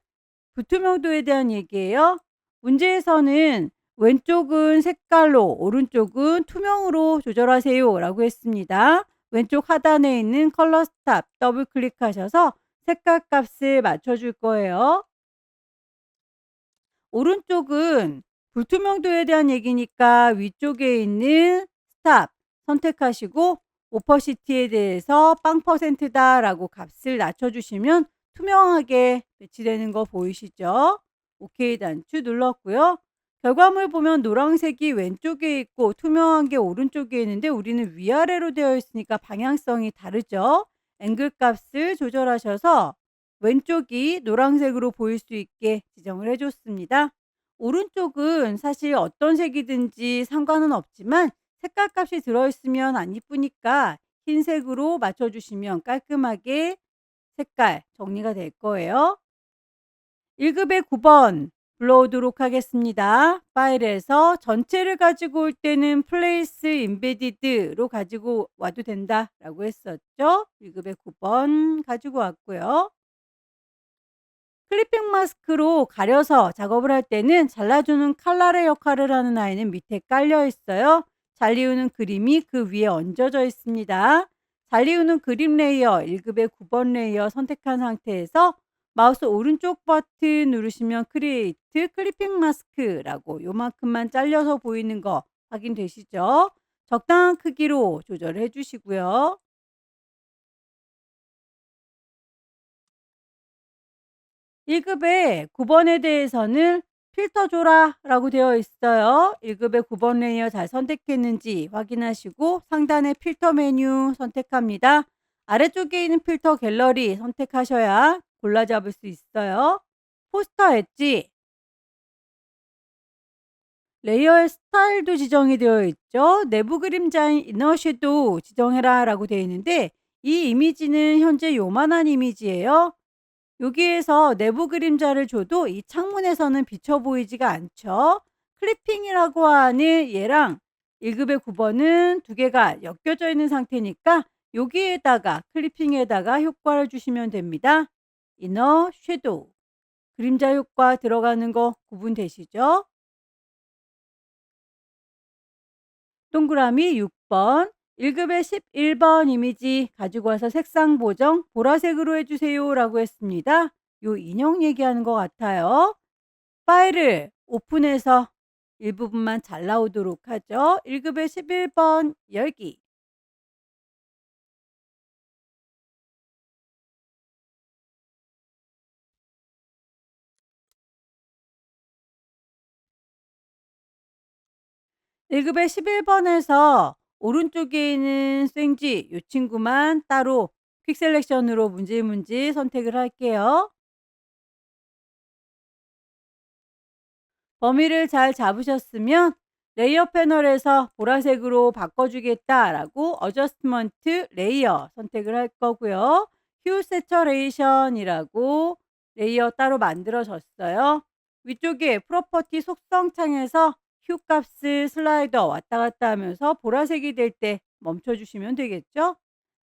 불투명도에 대한 얘기예요. 문제에서는 왼쪽은 색깔로, 오른쪽은 투명으로 조절하세요 라고 했습니다. 왼쪽 하단에 있는 컬러 스탑 더블 클릭하셔서 색깔 값을 맞춰줄 거예요. 오른쪽은 불투명도에 대한 얘기니까 위쪽에 있는 스탑 선택하시고 오퍼시티에 대해서 0%다 라고 값을 낮춰주시면 투명하게 배치되는 거 보이시죠? 오케이 단추 눌렀고요. 결과물 보면 노란색이 왼쪽에 있고 투명한 게 오른쪽에 있는데 우리는 위아래로 되어 있으니까 방향성이 다르죠. 앵글 값을 조절하셔서 왼쪽이 노란색으로 보일 수 있게 지정을 해 줬습니다. 오른쪽은 사실 어떤 색이든지 상관은 없지만 색깔 값이 들어있으면 안 이쁘니까 흰색으로 맞춰주시면 깔끔하게 색깔 정리가 될 거예요. 1급의 9번 불러오도록 하겠습니다. 파일에서 전체를 가지고 올 때는 place embedded로 가지고 와도 된다라고 했었죠. 1급의 9번 가지고 왔고요. 클리핑 마스크로 가려서 작업을 할 때는 잘라주는 칼날의 역할을 하는 아이는 밑에 깔려 있어요. 잘리우는 그림이 그 위에 얹어져 있습니다. 잘리우는 그림 레이어 1급의 9번 레이어 선택한 상태에서 마우스 오른쪽 버튼 누르시면 크리에이트 클리핑 마스크라고 요만큼만 잘려서 보이는 거 확인되시죠? 적당한 크기로 조절해 주시고요. 1급의 9번에 대해서는 필터 줘라 라고 되어 있어요. 1급의 9번 레이어 잘 선택했는지 확인하시고 상단의 필터 메뉴 선택합니다. 아래쪽에 있는 필터 갤러리 선택하셔야 골라 잡을 수 있어요. 포스터 엣지, 레이어의 스타일도 지정이 되어 있죠. 내부 그림자인 이너 섀도우 지정해라 라고 되어 있는데 이 이미지는 현재 요만한 이미지예요. 여기에서 내부 그림자를 줘도 이 창문에서는 비쳐 보이지가 않죠. 클리핑이라고 하는 얘랑 1급의 9번은 두 개가 엮여져 있는 상태니까 여기에다가 클리핑에다가 효과를 주시면 됩니다. 이너 섀도우 그림자 효과 들어가는 거 구분되시죠? 동그라미 6번 1급의 11번 이미지 가지고 와서 색상 보정 보라색으로 해주세요 라고 했습니다. 요 인형 얘기하는 것 같아요. 파일을 오픈해서 일부분만 잘 나오도록 하죠. 1급의 11번 열기 1급의 11번에서 오른쪽에 있는 생쥐 요 친구만 따로 퀵 셀렉션으로 문지 선택을 할게요. 범위를 잘 잡으셨으면 레이어 패널에서 보라색으로 바꿔주겠다라고 어저스트먼트 레이어 선택을 할 거고요. 휴 세처레이션이라고 레이어 따로 만들어졌어요. 위쪽에 프로퍼티 속성 창에서 휴 값을 슬라이더 왔다 갔다 하면서 보라색이 될 때 멈춰주시면 되겠죠.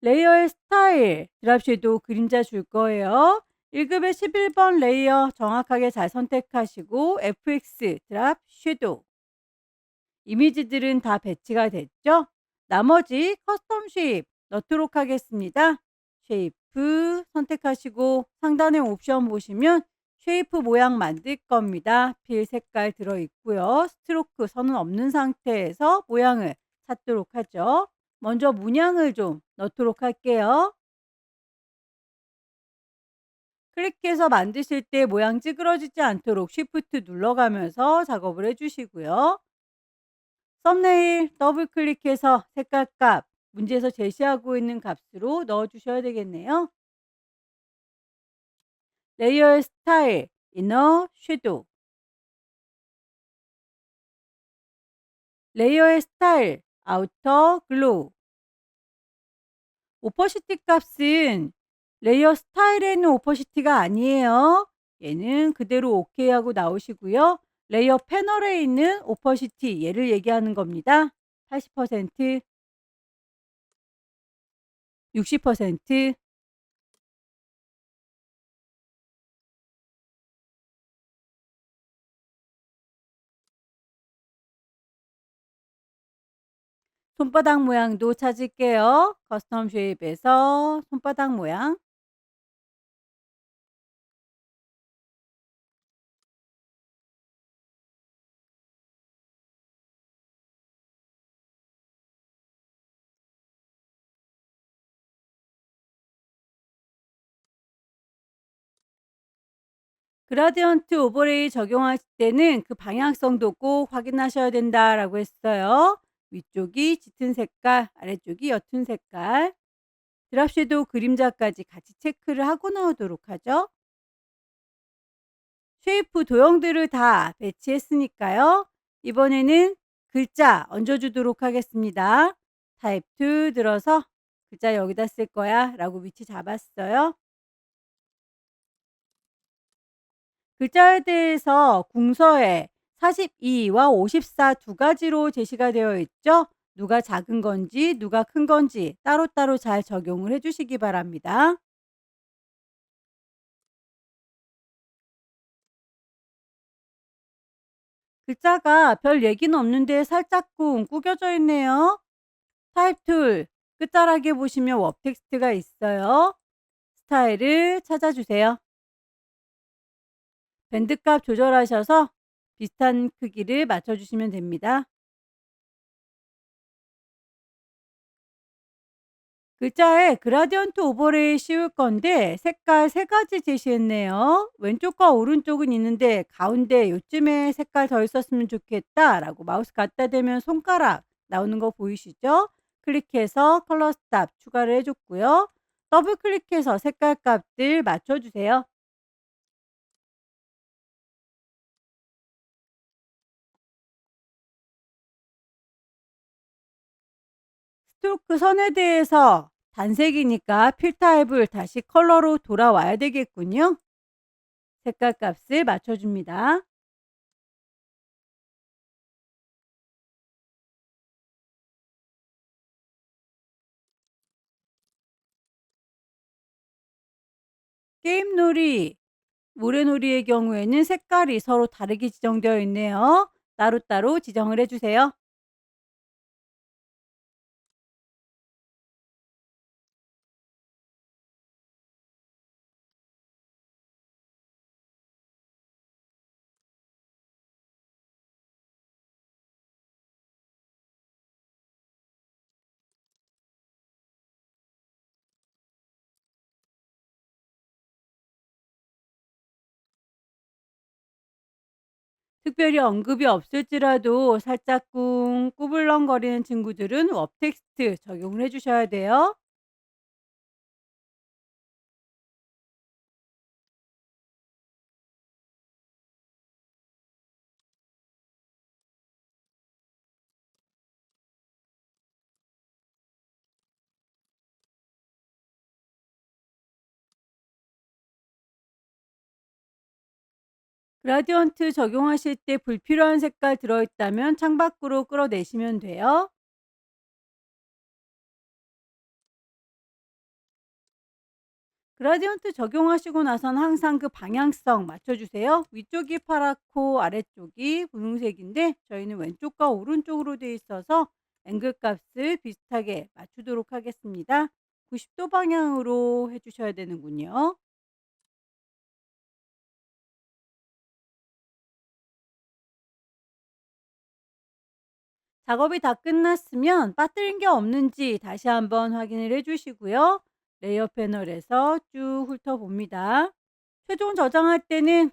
레이어의 스타일 드랍 섀도우 그림자 줄 거예요. 1급의 11번 레이어 정확하게 잘 선택하시고 FX 드랍 섀도우 이미지들은 다 배치가 됐죠? 나머지 커스텀 쉐입 넣도록 하겠습니다. 쉐이프 선택하시고 상단의 옵션 보시면 쉐이프 모양 만들 겁니다. 필 색깔 들어있고요. 스트로크 선은 없는 상태에서 모양을 찾도록 하죠. 먼저 문양을 좀 넣도록 할게요. 클릭해서 만드실 때 모양 찌그러지지 않도록 쉬프트 눌러가면서 작업을 해주시고요. 썸네일 더블 클릭해서 색깔 값 문제에서 제시하고 있는 값으로 넣어 주셔야 되겠네요. 레이어의 스타일 이너 섀도우 레이어의 스타일 아우터 글로우 오퍼시티 값은 레이어 스타일에 있는 오퍼시티가 아니에요. 얘는 그대로 오케이 하고 나오시고요. 레이어 패널에 있는 오퍼시티 얘를 얘기하는 겁니다. 80% 60%. 손바닥 모양도 찾을게요. 커스텀 쉐입에서 손바닥 모양. 그라디언트 오버레이 적용하실 때는 그 방향성도 꼭 확인하셔야 된다라고 했어요. 위쪽이 짙은 색깔, 아래쪽이 옅은 색깔. 드랍 섀도우 그림자까지 같이 체크를 하고 나오도록 하죠. 쉐이프 도형들을 다 배치했으니까요. 이번에는 글자 얹어주도록 하겠습니다. 타입 2 들어서 글자 여기다 쓸 거야 라고 위치 잡았어요. 글자에 대해서 궁서에 42와 54 두 가지로 제시가 되어 있죠. 누가 작은 건지 누가 큰 건지 따로따로 잘 적용을 해 주시기 바랍니다. 글자가 별 얘기는 없는데 살짝쿵 구겨져 있네요. 타입 툴 끝자락에 보시면 웹 텍스트가 있어요. 스타일을 찾아주세요. 밴드값 조절하셔서 비슷한 크기를 맞춰주시면 됩니다. 글자에 그라디언트 오버레이 씌울 건데 색깔 세 가지 제시했네요. 왼쪽과 오른쪽은 있는데 가운데 요쯤에 색깔 더 있었으면 좋겠다 라고 마우스 갖다 대면 손가락 나오는 거 보이시죠? 클릭해서 컬러 스탑 추가를 해줬고요. 더블 클릭해서 색깔 값들 맞춰주세요. 스트로크 선에 대해서 단색이니까 필 타입을 다시 컬러로 돌아와야 되겠군요. 색깔 값을 맞춰줍니다. 게임놀이, 모래놀이의 경우에는 색깔이 서로 다르게 지정되어 있네요. 따로따로 지정을 해주세요. 특별히 언급이 없을지라도 살짝 꿍 꾸불렁거리는 친구들은 웹 텍스트 적용을 해주셔야 돼요. 그라디언트 적용하실 때 불필요한 색깔 들어있다면 창밖으로 끌어내시면 돼요. 그라디언트 적용하시고 나선 항상 그 방향성 맞춰주세요. 위쪽이 파랗고 아래쪽이 분홍색인데 저희는 왼쪽과 오른쪽으로 되어 있어서 앵글 값을 비슷하게 맞추도록 하겠습니다. 90도 방향으로 해주셔야 되는군요. 작업이 다 끝났으면 빠뜨린 게 없는지 다시 한번 확인을 해주시고요. 레이어 패널에서 쭉 훑어봅니다. 최종 저장할 때는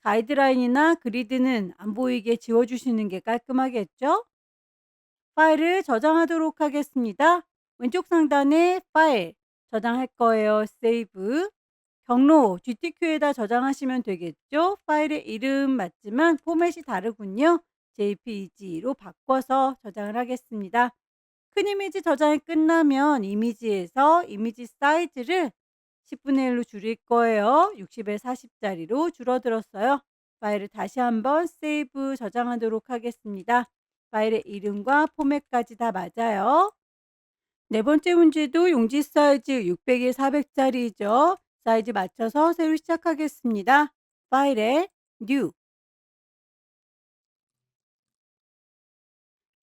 가이드라인이나 그리드는 안 보이게 지워주시는 게 깔끔하겠죠? 파일을 저장하도록 하겠습니다. 왼쪽 상단에 파일 저장할 거예요. 세이브. 경로 GTQ에다 저장하시면 되겠죠? 파일의 이름 맞지만 포맷이 다르군요. JPEG로 바꿔서 저장을 하겠습니다. 큰 이미지 저장이 끝나면 이미지에서 이미지 사이즈를 10분의 1로 줄일 거예요. 60에 40짜리로 줄어들었어요. 파일을 다시 한번 세이브 저장하도록 하겠습니다. 파일의 이름과 포맷까지 다 맞아요. 네 번째 문제도 용지 사이즈 600에 400짜리죠. 사이즈 맞춰서 새로 시작하겠습니다. 파일에 New.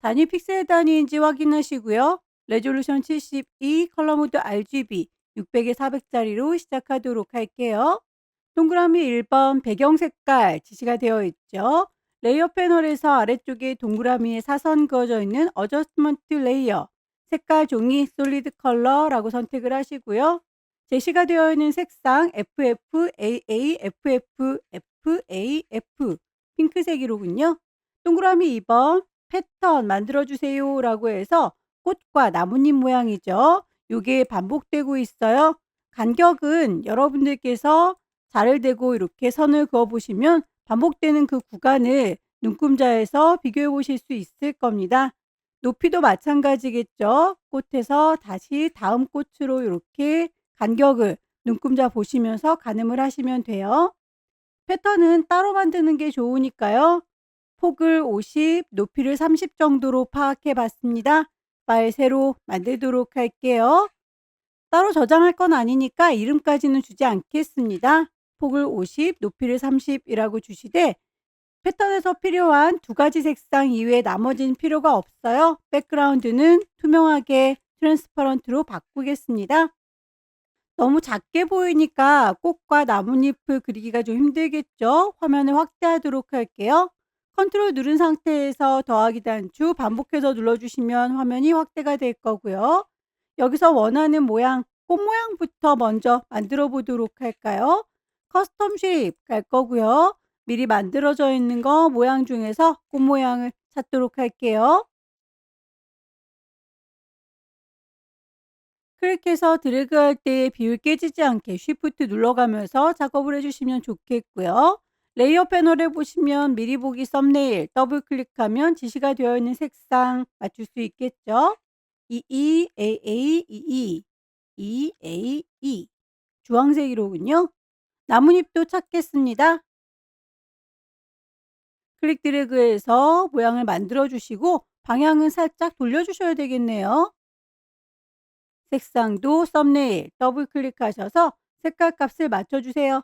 단위 픽셀 단위인지 확인하시고요. 레졸루션 72, 컬러 모드 RGB 600에 400짜리로 시작하도록 할게요. 동그라미 1번 배경 색깔 지시가 되어 있죠. 레이어 패널에서 아래쪽에 동그라미에 사선 그어져 있는 어저스먼트 레이어 색깔 종이 솔리드 컬러라고 선택을 하시고요. 제시가 되어 있는 색상 FFAA, FFAF 핑크색이로군요. 동그라미 2번 패턴 만들어 주세요 라고 해서 꽃과 나뭇잎 모양이죠. 이게 반복되고 있어요. 간격은 여러분들께서 자를 대고 이렇게 선을 그어 보시면 반복되는 그 구간을 눈금자에서 비교해 보실 수 있을 겁니다. 높이도 마찬가지겠죠. 꽃에서 다시 다음 꽃으로 이렇게 간격을 눈금자 보시면서 가늠을 하시면 돼요. 패턴은 따로 만드는 게 좋으니까요. 폭을 50, 높이를 30 정도로 파악해 봤습니다. 파일 새로 만들도록 할게요. 따로 저장할 건 아니니까 이름까지는 주지 않겠습니다. 폭을 50, 높이를 30이라고 주시되 패턴에서 필요한 두 가지 색상 이외에 나머지는 필요가 없어요. 백그라운드는 투명하게 트랜스퍼런트로 바꾸겠습니다. 너무 작게 보이니까 꽃과 나뭇잎을 그리기가 좀 힘들겠죠? 화면을 확대하도록 할게요. 컨트롤 누른 상태에서 더하기 단추 반복해서 눌러주시면 화면이 확대가 될 거고요. 여기서 원하는 모양, 꽃 모양부터 먼저 만들어 보도록 할까요? 커스텀 쉐입 갈 거고요. 미리 만들어져 있는 거 모양 중에서 꽃 모양을 찾도록 할게요. 클릭해서 드래그할 때 비율 깨지지 않게 쉬프트 눌러가면서 작업을 해주시면 좋겠고요. 레이어 패널에 보시면 미리 보기 썸네일 더블 클릭하면 지시가 되어 있는 색상 맞출 수 있겠죠. EEAA EEAE 주황색이로군요. 나뭇잎도 찾겠습니다. 클릭 드래그해서 모양을 만들어 주시고 방향은 살짝 돌려주셔야 되겠네요. 색상도 썸네일 더블 클릭하셔서 색깔 값을 맞춰주세요.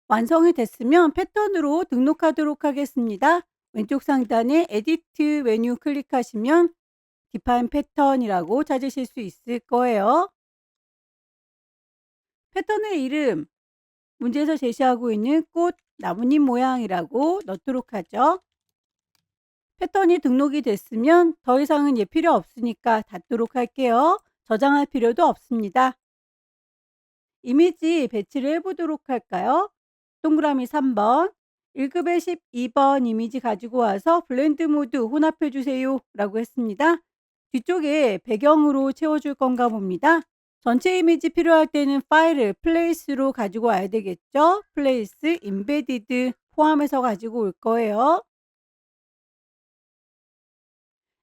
완성이 됐으면 패턴으로 등록하도록 하겠습니다. 왼쪽 상단에 에디트 메뉴 클릭하시면 디파인 패턴이라고 찾으실 수 있을 거예요. 패턴의 이름, 문제에서 제시하고 있는 꽃, 나뭇잎 모양이라고 넣도록 하죠. 패턴이 등록이 됐으면 더 이상은 필요 없으니까 닫도록 할게요. 저장할 필요도 없습니다. 이미지 배치를 해보도록 할까요? 동그라미 3번 1급에 12번 이미지 가지고 와서 블렌드 모드 혼합해 주세요 라고 했습니다. 뒤쪽에 배경으로 채워줄 건가 봅니다. 전체 이미지 필요할 때는 파일을 플레이스로 가지고 와야 되겠죠. 플레이스, 임베디드 포함해서 가지고 올 거예요.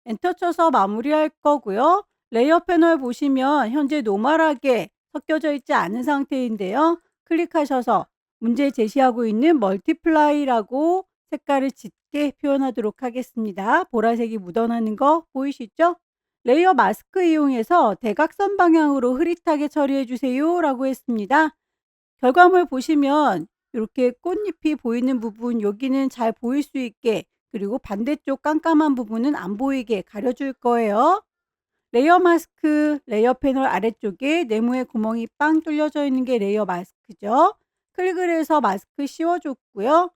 엔터 쳐서 마무리할 거고요. 레이어 패널 보시면 현재 노멀하게 섞여져 있지 않은 상태인데요. 클릭하셔서 문제 제시하고 있는 멀티플라이라고 색깔을 짙게 표현하도록 하겠습니다. 보라색이 묻어나는 거 보이시죠? 레이어 마스크 이용해서 대각선 방향으로 흐릿하게 처리해 주세요 라고 했습니다. 결과물 보시면 이렇게 꽃잎이 보이는 부분 여기는 잘 보일 수 있게 그리고 반대쪽 깜깜한 부분은 안 보이게 가려줄 거예요. 레이어 마스크, 레이어 패널 아래쪽에 네모의 구멍이 빵 뚫려져 있는 게 레이어 마스크죠. 클릭을 해서 마스크 씌워줬고요.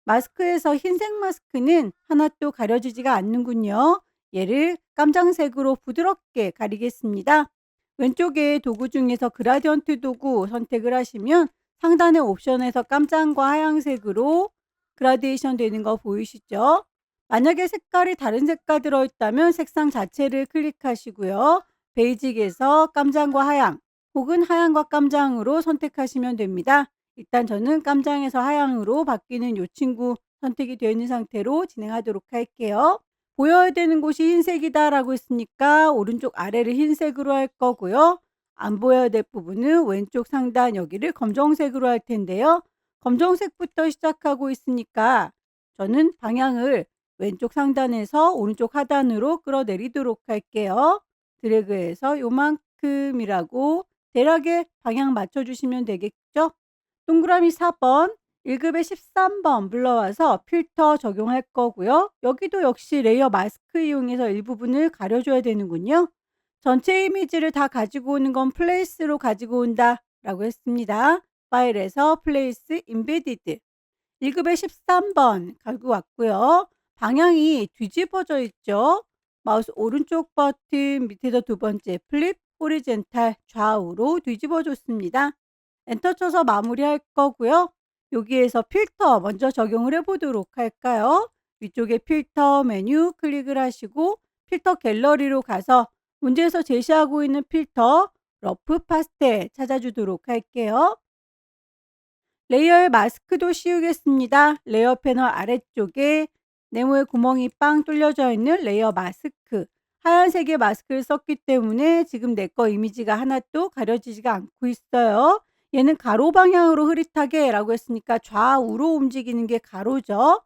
마스크에서 흰색 마스크는 하나도 가려지지가 않는군요. 얘를 깜장색으로 부드럽게 가리겠습니다. 왼쪽에 도구 중에서 그라디언트 도구 선택을 하시면 상단의 옵션에서 깜장과 하얀색으로 그라데이션 되는 거 보이시죠? 만약에 색깔이 다른 색깔 들어있다면 색상 자체를 클릭하시고요. 베이직에서 깜장과 하양 혹은 하양과 깜장으로 선택하시면 됩니다. 일단 저는 깜장에서 하양으로 바뀌는 이 친구 선택이 되어 있는 상태로 진행하도록 할게요. 보여야 되는 곳이 흰색이다 라고 했으니까 오른쪽 아래를 흰색으로 할 거고요. 안 보여야 될 부분은 왼쪽 상단 여기를 검정색으로 할 텐데요. 검정색부터 시작하고 있으니까 저는 방향을 왼쪽 상단에서 오른쪽 하단으로 끌어내리도록 할게요. 드래그해서 요만큼이라고 대략의 방향 맞춰주시면 되겠죠? 동그라미 4번 1급에 13번 불러와서 필터 적용할 거고요. 여기도 역시 레이어 마스크 이용해서 일부분을 가려줘야 되는군요. 전체 이미지를 다 가지고 오는 건 플레이스로 가지고 온다 라고 했습니다. 파일에서 플레이스 임베디드 1급에 13번 가지고 왔고요. 방향이 뒤집어져 있죠. 마우스 오른쪽 버튼 밑에서 두 번째 플립 호리젠탈 좌우로 뒤집어 줬습니다. 엔터 쳐서 마무리할 거고요. 여기에서 필터 먼저 적용을 해 보도록 할까요? 위쪽에 필터 메뉴 클릭을 하시고 필터 갤러리로 가서 문제에서 제시하고 있는 필터 러프 파스텔 찾아주도록 할게요. 레이어의 마스크도 씌우겠습니다. 레이어 패널 아래쪽에 네모의 구멍이 빵 뚫려져 있는 레이어 마스크. 하얀색의 마스크를 썼기 때문에 지금 내 거 이미지가 하나도 가려지지가 않고 있어요. 얘는 가로 방향으로 흐릿하게 라고 했으니까 좌우로 움직이는 게 가로죠.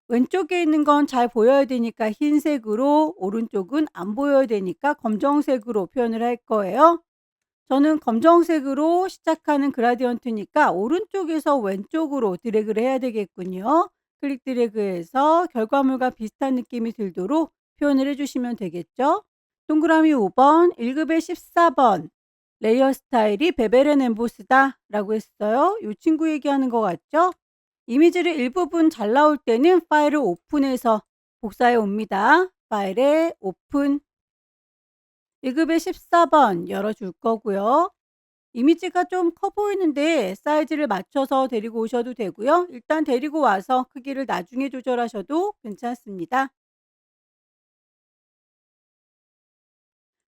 왼쪽에 있는 건 잘 보여야 되니까 흰색으로, 오른쪽은 안 보여야 되니까 검정색으로 표현을 할 거예요. 저는 검정색으로 시작하는 그라디언트니까 오른쪽에서 왼쪽으로 드래그를 해야 되겠군요. 클릭 드래그해서 결과물과 비슷한 느낌이 들도록 표현을 해주시면 되겠죠. 동그라미 5번 1급의 14번 레이어 스타일이 베벨 앤 엠보스다 라고 했어요. 이 친구 얘기하는 것 같죠? 이미지를 일부분 잘 나올 때는 파일을 오픈해서 복사해 옵니다. 파일에 오픈 1급의 14번 열어줄 거고요. 이미지가 좀 커 보이는데 사이즈를 맞춰서 데리고 오셔도 되고요. 일단 데리고 와서 크기를 나중에 조절하셔도 괜찮습니다.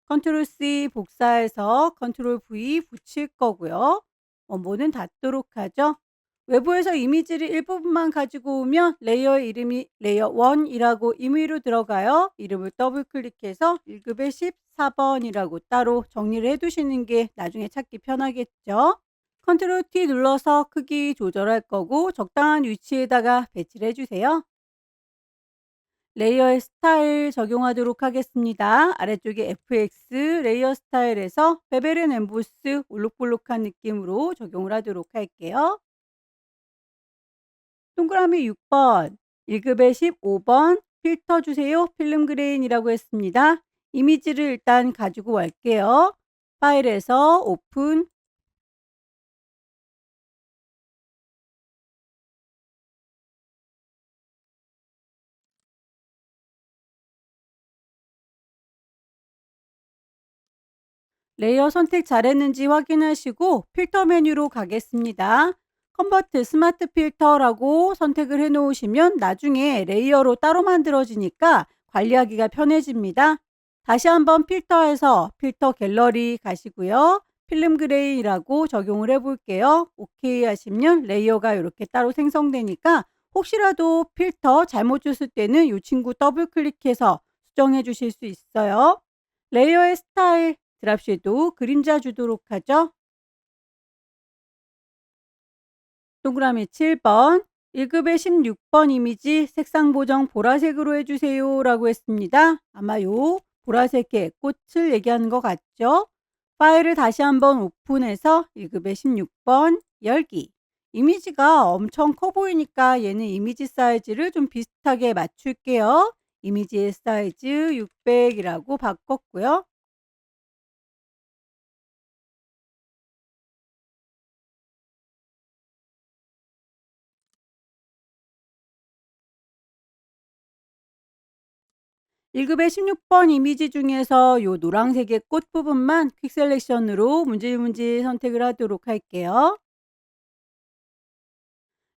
컨트롤 C 복사해서 컨트롤 V 붙일 거고요. 원본은 닫도록 하죠. 외부에서 이미지를 일부분만 가지고 오면 레이어 이름이 레이어 1이라고 임의로 들어가요. 이름을 더블 클릭해서 1급의 14번이라고 따로 정리를 해 두시는 게 나중에 찾기 편하겠죠. 컨트롤 T 눌러서 크기 조절할 거고 적당한 위치에다가 배치를 해 주세요. 레이어의 스타일 적용하도록 하겠습니다. 아래쪽에 FX 레이어 스타일에서 베벨 앤 엠보스 올록볼록한 느낌으로 적용을 하도록 할게요. 동그라미 6번 1급의 15번 필터 주세요. 필름 그레인이라고 했습니다. 이미지를 일단 가지고 올게요. 파일에서 오픈 레이어 선택 잘했는지 확인하시고 필터 메뉴로 가겠습니다. 컨버트 스마트 필터라고 선택을 해 놓으시면 나중에 레이어로 따로 만들어지니까 관리하기가 편해집니다. 다시 한번 필터에서 필터 갤러리 가시고요. 필름 그레이라고 적용을 해 볼게요. 오케이 하시면 레이어가 이렇게 따로 생성되니까 혹시라도 필터 잘못 줬을 때는 이 친구 더블 클릭해서 수정해 주실 수 있어요. 레이어의 스타일 드랍 섀도우 그림자 주도록 하죠. 동그라미 7번 1급의 16번 이미지 색상 보정 보라색으로 해주세요 라고 했습니다. 아마 요 보라색의 꽃을 얘기하는 것 같죠. 파일을 다시 한번 오픈해서 1급의 16번 열기 이미지가 엄청 커 보이니까 얘는 이미지 사이즈를 좀 비슷하게 맞출게요. 이미지의 사이즈 600이라고 바꿨고요. 일급의 16번 이미지 중에서 요 노란색의 꽃 부분만 퀵 셀렉션으로 문질문질 선택을 하도록 할게요.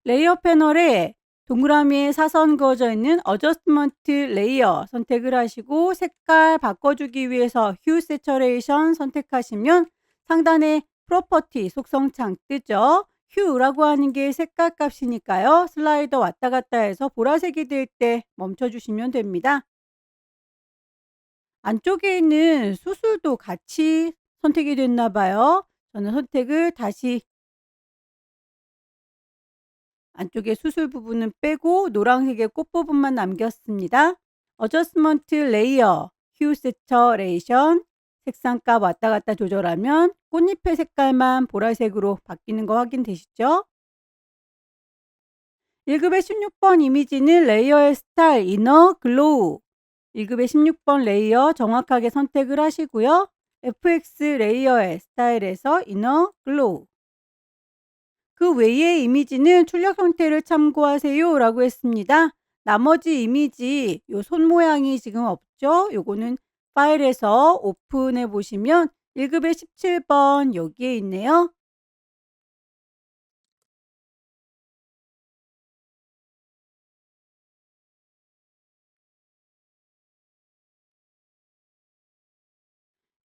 레이어 패널에 동그라미에 사선 그어져 있는 어저스트먼트 레이어 선택을 하시고 색깔 바꿔주기 위해서 휴 세처레이션 선택하시면 상단에 프로퍼티 속성창 뜨죠. 휴라고 하는 게 색깔 값이니까요. 슬라이더 왔다 갔다 해서 보라색이 될 때 멈춰주시면 됩니다. 안쪽에 있는 수술도 같이 선택이 됐나 봐요. 저는 선택을 다시 안쪽에 수술 부분은 빼고 노란색의 꽃 부분만 남겼습니다. 어저스먼트 레이어, 휴 세처레이션, 색상값 왔다 갔다 조절하면 꽃잎의 색깔만 보라색으로 바뀌는 거 확인되시죠? 1급의 16번 이미지는 레이어의 스타일, 이너 글로우. 1급의 16번 레이어 정확하게 선택을 하시고요. FX 레이어의 스타일에서 이너 글로우. 그 외의 이미지는 출력 형태를 참고하세요 라고 했습니다. 나머지 이미지 요 손 모양이 지금 없죠? 요거는 파일에서 오픈해 보시면 1급의 17번 여기에 있네요.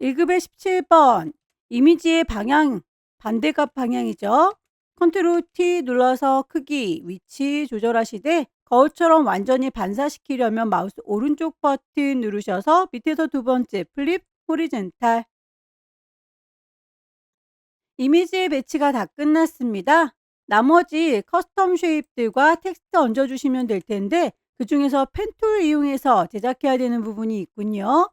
1급의 17번 이미지의 방향 반대값 방향이죠. 컨트롤 T 눌러서 크기, 위치 조절하시되 거울처럼 완전히 반사시키려면 마우스 오른쪽 버튼 누르셔서 밑에서 두 번째 플립 호리젠탈. 이미지의 배치가 다 끝났습니다. 나머지 커스텀 쉐입들과 텍스트 얹어주시면 될 텐데 그 중에서 펜툴 이용해서 제작해야 되는 부분이 있군요.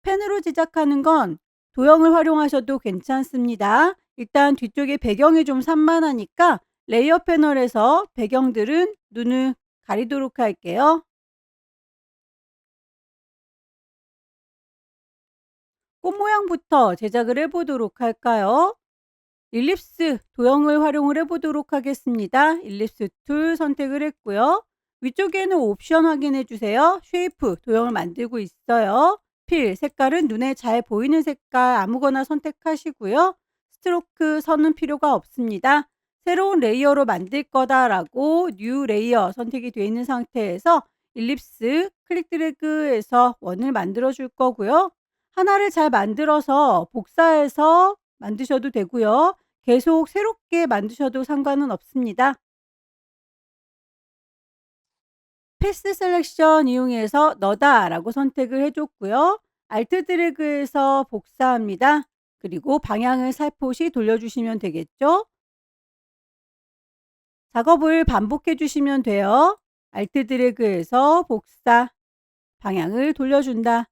펜으로 제작하는 건 도형을 활용하셔도 괜찮습니다. 일단 뒤쪽에 배경이 좀 산만하니까 레이어 패널에서 배경들은 눈을 가리도록 할게요. 꽃 모양부터 제작을 해보도록 할까요? 일립스 도형을 활용을 해보도록 하겠습니다. 일립스 툴 선택을 했고요. 위쪽에는 옵션 확인해 주세요. 쉐이프 도형을 만들고 있어요. 필 색깔은 눈에 잘 보이는 색깔 아무거나 선택하시고요. 스트로크 선은 필요가 없습니다. 새로운 레이어로 만들 거다라고 뉴 레이어 선택이 되어 있는 상태에서 일립스 클릭 드래그해서 원을 만들어 줄 거고요. 하나를 잘 만들어서 복사해서 만드셔도 되고요. 계속 새롭게 만드셔도 상관은 없습니다. 패스 셀렉션 이용해서 너다 라고 선택을 해줬고요. 알트 드래그해서 복사합니다. 그리고 방향을 살포시 돌려주시면 되겠죠. 작업을 반복해 주시면 돼요. 알트 드래그해서 복사, 방향을 돌려준다.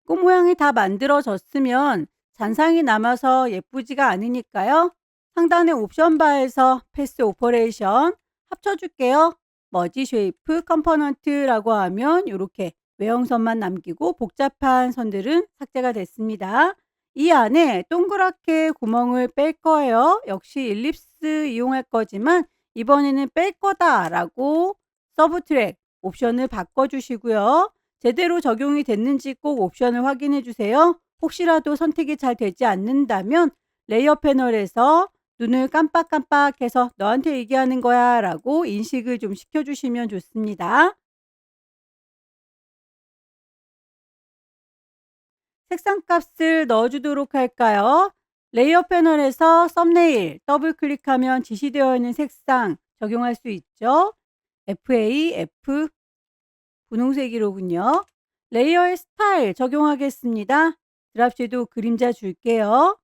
꽃 모양이 다 만들어졌으면 잔상이 남아서 예쁘지가 않으니까요. 상단의 옵션 바에서 패스 오퍼레이션 합쳐줄게요. 머지 쉐이프 컴포넌트라고 하면 이렇게 외형선만 남기고 복잡한 선들은 삭제가 됐습니다. 이 안에 동그랗게 구멍을 뺄 거예요. 역시 일립스 이용할 거지만 이번에는 뺄 거다라고 서브 트랙 옵션을 바꿔주시고요. 제대로 적용이 됐는지 꼭 옵션을 확인해 주세요. 혹시라도 선택이 잘 되지 않는다면 레이어 패널에서 눈을 깜빡깜빡해서 너한테 얘기하는 거야 라고 인식을 좀 시켜주시면 좋습니다. 색상 값을 넣어주도록 할까요? 레이어 패널에서 썸네일 더블 클릭하면 지시되어 있는 색상 적용할 수 있죠. FAF 분홍색이로군요. 레이어의 스타일 적용하겠습니다. 드랍 섀도우 그림자 줄게요.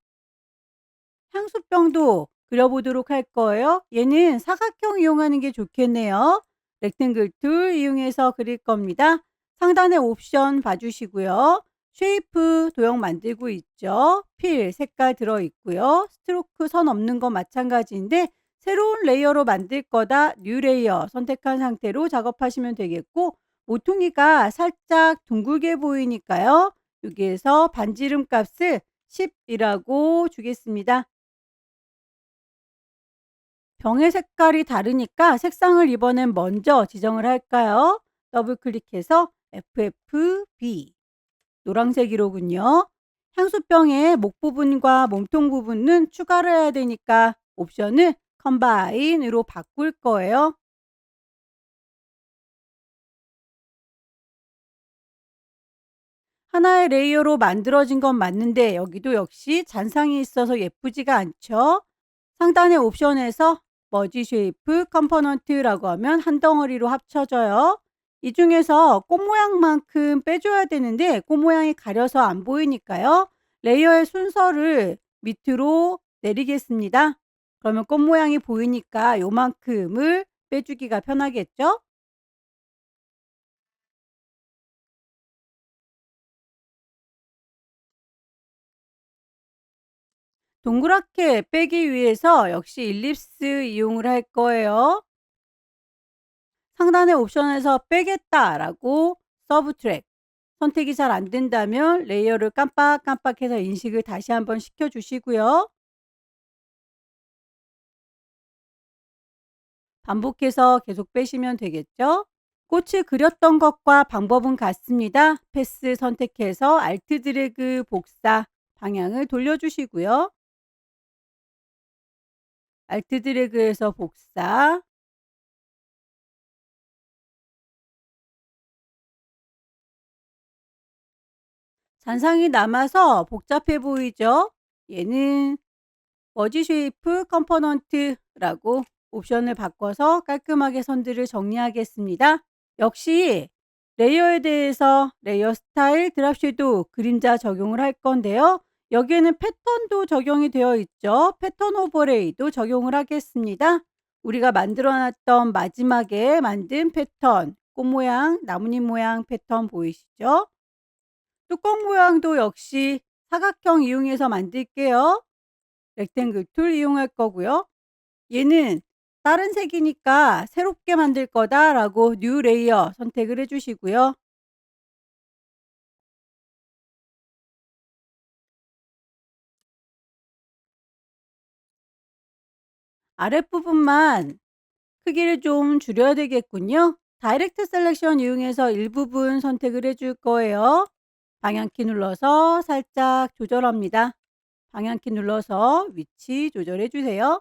향수병도 그려보도록 할 거예요. 얘는 사각형 이용하는 게 좋겠네요. 렉탱글 툴 이용해서 그릴 겁니다. 상단에 옵션 봐주시고요. 쉐이프 도형 만들고 있죠. 필 색깔 들어있고요. 스트로크 선 없는 거 마찬가지인데 새로운 레이어로 만들 거다 뉴 레이어 선택한 상태로 작업하시면 되겠고 모퉁이가 살짝 둥글게 보이니까요. 여기에서 반지름 값을 10이라고 주겠습니다. 병의 색깔이 다르니까 색상을 이번엔 먼저 지정을 할까요? 더블 클릭해서 FFB 노란색이로군요. 향수병의 목 부분과 몸통 부분은 추가를 해야 되니까 옵션을 컴바인으로 바꿀 거예요. 하나의 레이어로 만들어진 건 맞는데 여기도 역시 잔상이 있어서 예쁘지가 않죠. 상단의 옵션에서 머지 쉐이프 컴포넌트라고 하면 한 덩어리로 합쳐져요. 이 중에서 꽃 모양만큼 빼줘야 되는데 꽃 모양이 가려서 안 보이니까요. 레이어의 순서를 밑으로 내리겠습니다. 그러면 꽃 모양이 보이니까 요만큼을 빼주기가 편하겠죠? 동그랗게 빼기 위해서 역시 일립스 이용을 할 거예요. 상단의 옵션에서 빼겠다라고 서브트랙 선택이 잘 안 된다면 레이어를 깜빡깜빡해서 인식을 다시 한번 시켜 주시고요. 반복해서 계속 빼시면 되겠죠? 꽃을 그렸던 것과 방법은 같습니다. 패스 선택해서 알트 드래그 복사 방향을 돌려주시고요. 알트 드래그에서 복사, 잔상이 남아서 복잡해 보이죠? 얘는 머지 쉐이프 컴포넌트라고 옵션을 바꿔서 깔끔하게 선들을 정리하겠습니다. 역시 레이어에 대해서 레이어 스타일, 드랍 섀도우, 그림자 적용을 할 건데요. 여기에는 패턴도 적용이 되어 있죠. 패턴 오버레이도 적용을 하겠습니다. 우리가 만들어 놨던 마지막에 만든 패턴, 꽃 모양, 나뭇잎 모양 패턴 보이시죠? 뚜껑 모양도 역시 사각형 이용해서 만들게요. 렉탱글 툴 이용할 거고요. 얘는 다른 색이니까 새롭게 만들 거다라고 뉴 레이어 선택을 해 주시고요. 아랫부분만 크기를 좀 줄여야 되겠군요. 다이렉트 셀렉션 이용해서 일부분 선택을 해줄 거예요. 방향키 눌러서 살짝 조절합니다. 방향키 눌러서 위치 조절해 주세요.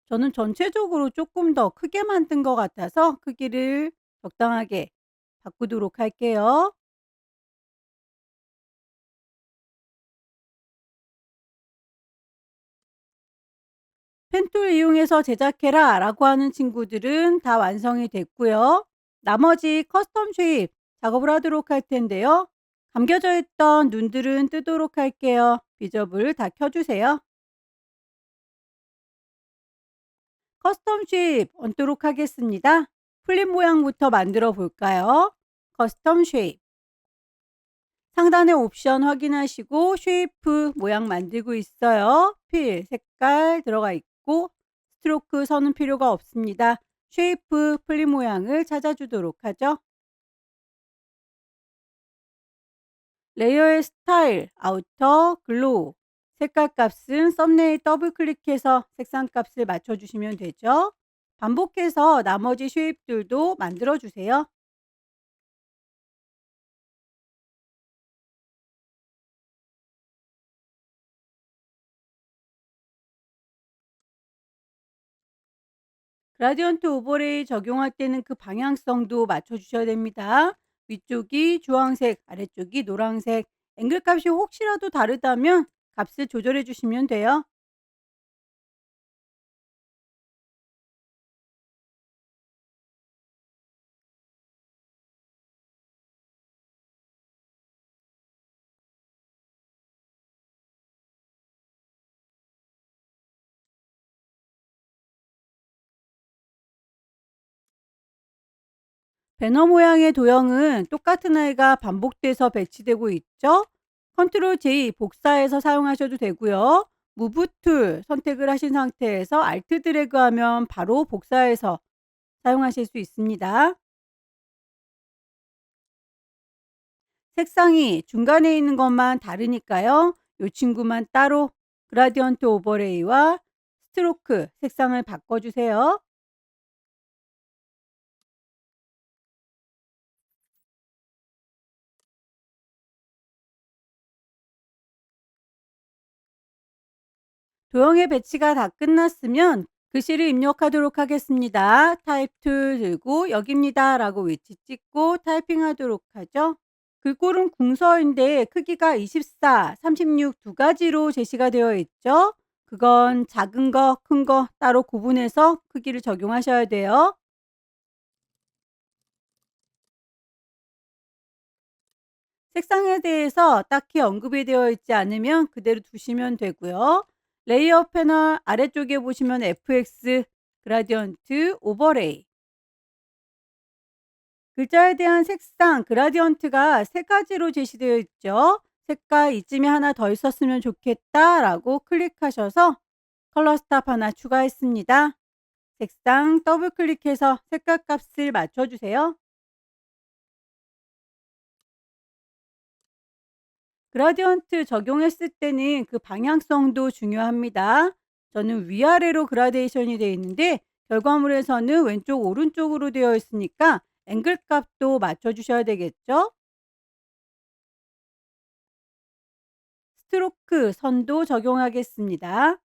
저는 전체적으로 조금 더 크게 만든 것 같아서 크기를 적당하게 바꾸도록 할게요. 펜툴 이용해서 제작해라 라고 하는 친구들은 다 완성이 됐고요. 나머지 커스텀 쉐입 작업을 하도록 할 텐데요. 감겨져 있던 눈들은 뜨도록 할게요. 비저블 다 켜주세요. 커스텀 쉐입 얹도록 하겠습니다. 플립 모양부터 만들어 볼까요? 커스텀 쉐입 상단의 옵션 확인하시고 쉐이프 모양 만들고 있어요. 필 색깔 들어가 있고 스트로크 서는 필요가 없습니다. 쉐이프 플립 모양을 찾아주도록 하죠. 레이어의 스타일, 아우터, 글로우 색깔 값은 썸네일 더블 클릭해서 색상 값을 맞춰주시면 되죠. 반복해서 나머지 쉐입들도 만들어 주세요. 그라디언트 오버레이 적용할 때는 그 방향성도 맞춰 주셔야 됩니다. 위쪽이 주황색, 아래쪽이 노란색, 앵글 값이 혹시라도 다르다면 값을 조절해 주시면 돼요. 배너 모양의 도형은 똑같은 아이가 반복돼서 배치되고 있죠. 컨트롤 J 복사해서 사용하셔도 되고요. 무브 툴 선택을 하신 상태에서 알트 드래그 하면 바로 복사해서 사용하실 수 있습니다. 색상이 중간에 있는 것만 다르니까요. 이 친구만 따로 그라디언트 오버레이와 스트로크 색상을 바꿔주세요. 도형의 배치가 다 끝났으면 글씨를 입력하도록 하겠습니다. 타입 툴 들고 여기입니다 라고 위치 찍고 타이핑하도록 하죠. 글꼴은 궁서인데 크기가 24, 36 두 가지로 제시가 되어 있죠. 그건 작은 거, 큰 거 따로 구분해서 크기를 적용하셔야 돼요. 색상에 대해서 딱히 언급이 되어 있지 않으면 그대로 두시면 되고요. 레이어 패널 아래쪽에 보시면 FX, 그라디언트, 오버레이. 글자에 대한 색상, 그라디언트가 세 가지로 제시되어 있죠. 색깔 이쯤에 하나 더 있었으면 좋겠다라고 클릭하셔서 컬러 스탑 하나 추가했습니다. 색상 더블 클릭해서 색깔 값을 맞춰주세요. 그라디언트 적용했을 때는 그 방향성도 중요합니다. 저는 위아래로 그라데이션이 되어 있는데 결과물에서는 왼쪽 오른쪽으로 되어 있으니까 앵글 값도 맞춰주셔야 되겠죠. 스트로크 선도 적용하겠습니다.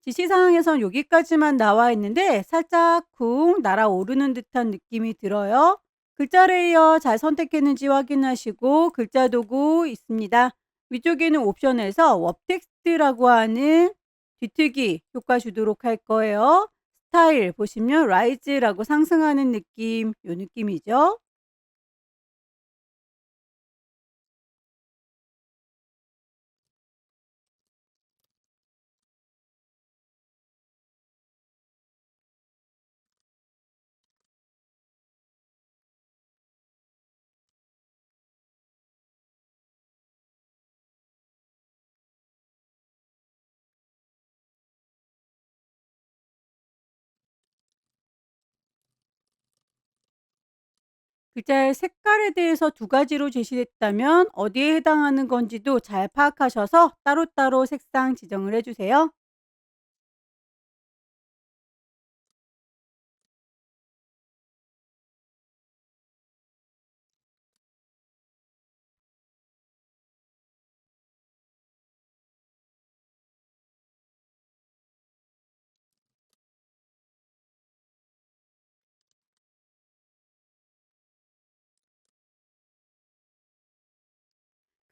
지시사항에선 여기까지만 나와 있는데 살짝 쿵 날아오르는 듯한 느낌이 들어요. 글자 레이어 잘 선택했는지 확인하시고 글자 도구 있습니다. 위쪽에는 옵션에서 웹텍스트라고 하는 뒤트기 효과 주도록 할 거예요. 스타일 보시면 라이즈라고 상승하는 느낌, 요 느낌이죠. 글자의 색깔에 대해서 두 가지로 제시됐다면 어디에 해당하는 건지도 잘 파악하셔서 따로따로 색상 지정을 해주세요.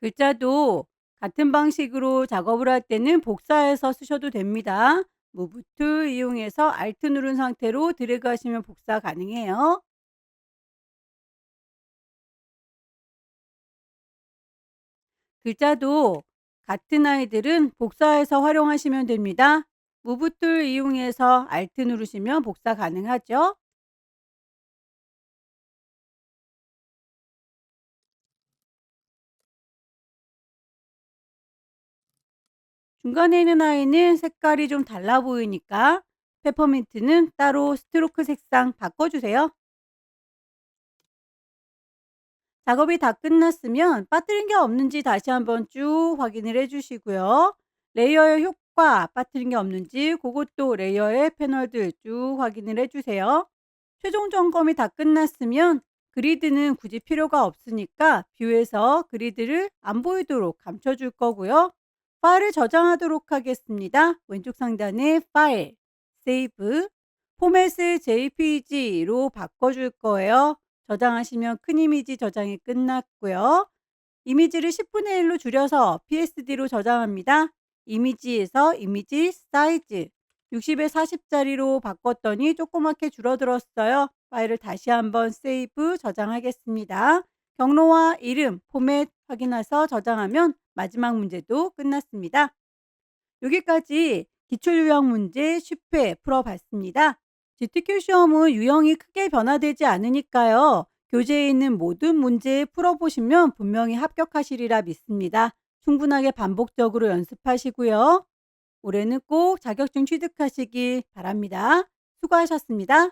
글자도 같은 방식으로 작업을 할 때는 복사해서 쓰셔도 됩니다. 무브 툴 이용해서 Alt 누른 상태로 드래그 하시면 복사 가능해요. 글자도 같은 아이들은 복사해서 활용하시면 됩니다. 무브 툴 이용해서 Alt 누르시면 복사 가능하죠. 중간에 있는 아이는 색깔이 좀 달라 보이니까 페퍼민트는 따로 스트로크 색상 바꿔주세요. 작업이 다 끝났으면 빠뜨린 게 없는지 다시 한번 쭉 확인을 해 주시고요. 레이어의 효과 빠뜨린 게 없는지 그것도 레이어의 패널들 쭉 확인을 해 주세요. 최종 점검이 다 끝났으면 그리드는 굳이 필요가 없으니까 뷰에서 그리드를 안 보이도록 감춰줄 거고요. 파일을 저장하도록 하겠습니다. 왼쪽 상단에 파일, 세이브, 포맷을 JPG로 바꿔줄 거예요. 저장하시면 큰 이미지 저장이 끝났고요. 이미지를 10분의 1로 줄여서 PSD로 저장합니다. 이미지에서 이미지 사이즈 60에 40짜리로 바꿨더니 조그맣게 줄어들었어요. 파일을 다시 한번 세이브 저장하겠습니다. 경로와 이름, 포맷 확인해서 저장하면 마지막 문제도 끝났습니다. 여기까지 기출유형 문제 10회 풀어봤습니다. GTQ 시험은 유형이 크게 변화되지 않으니까요. 교재에 있는 모든 문제 풀어보시면 분명히 합격하시리라 믿습니다. 충분하게 반복적으로 연습하시고요. 올해는 꼭 자격증 취득하시길 바랍니다. 수고하셨습니다.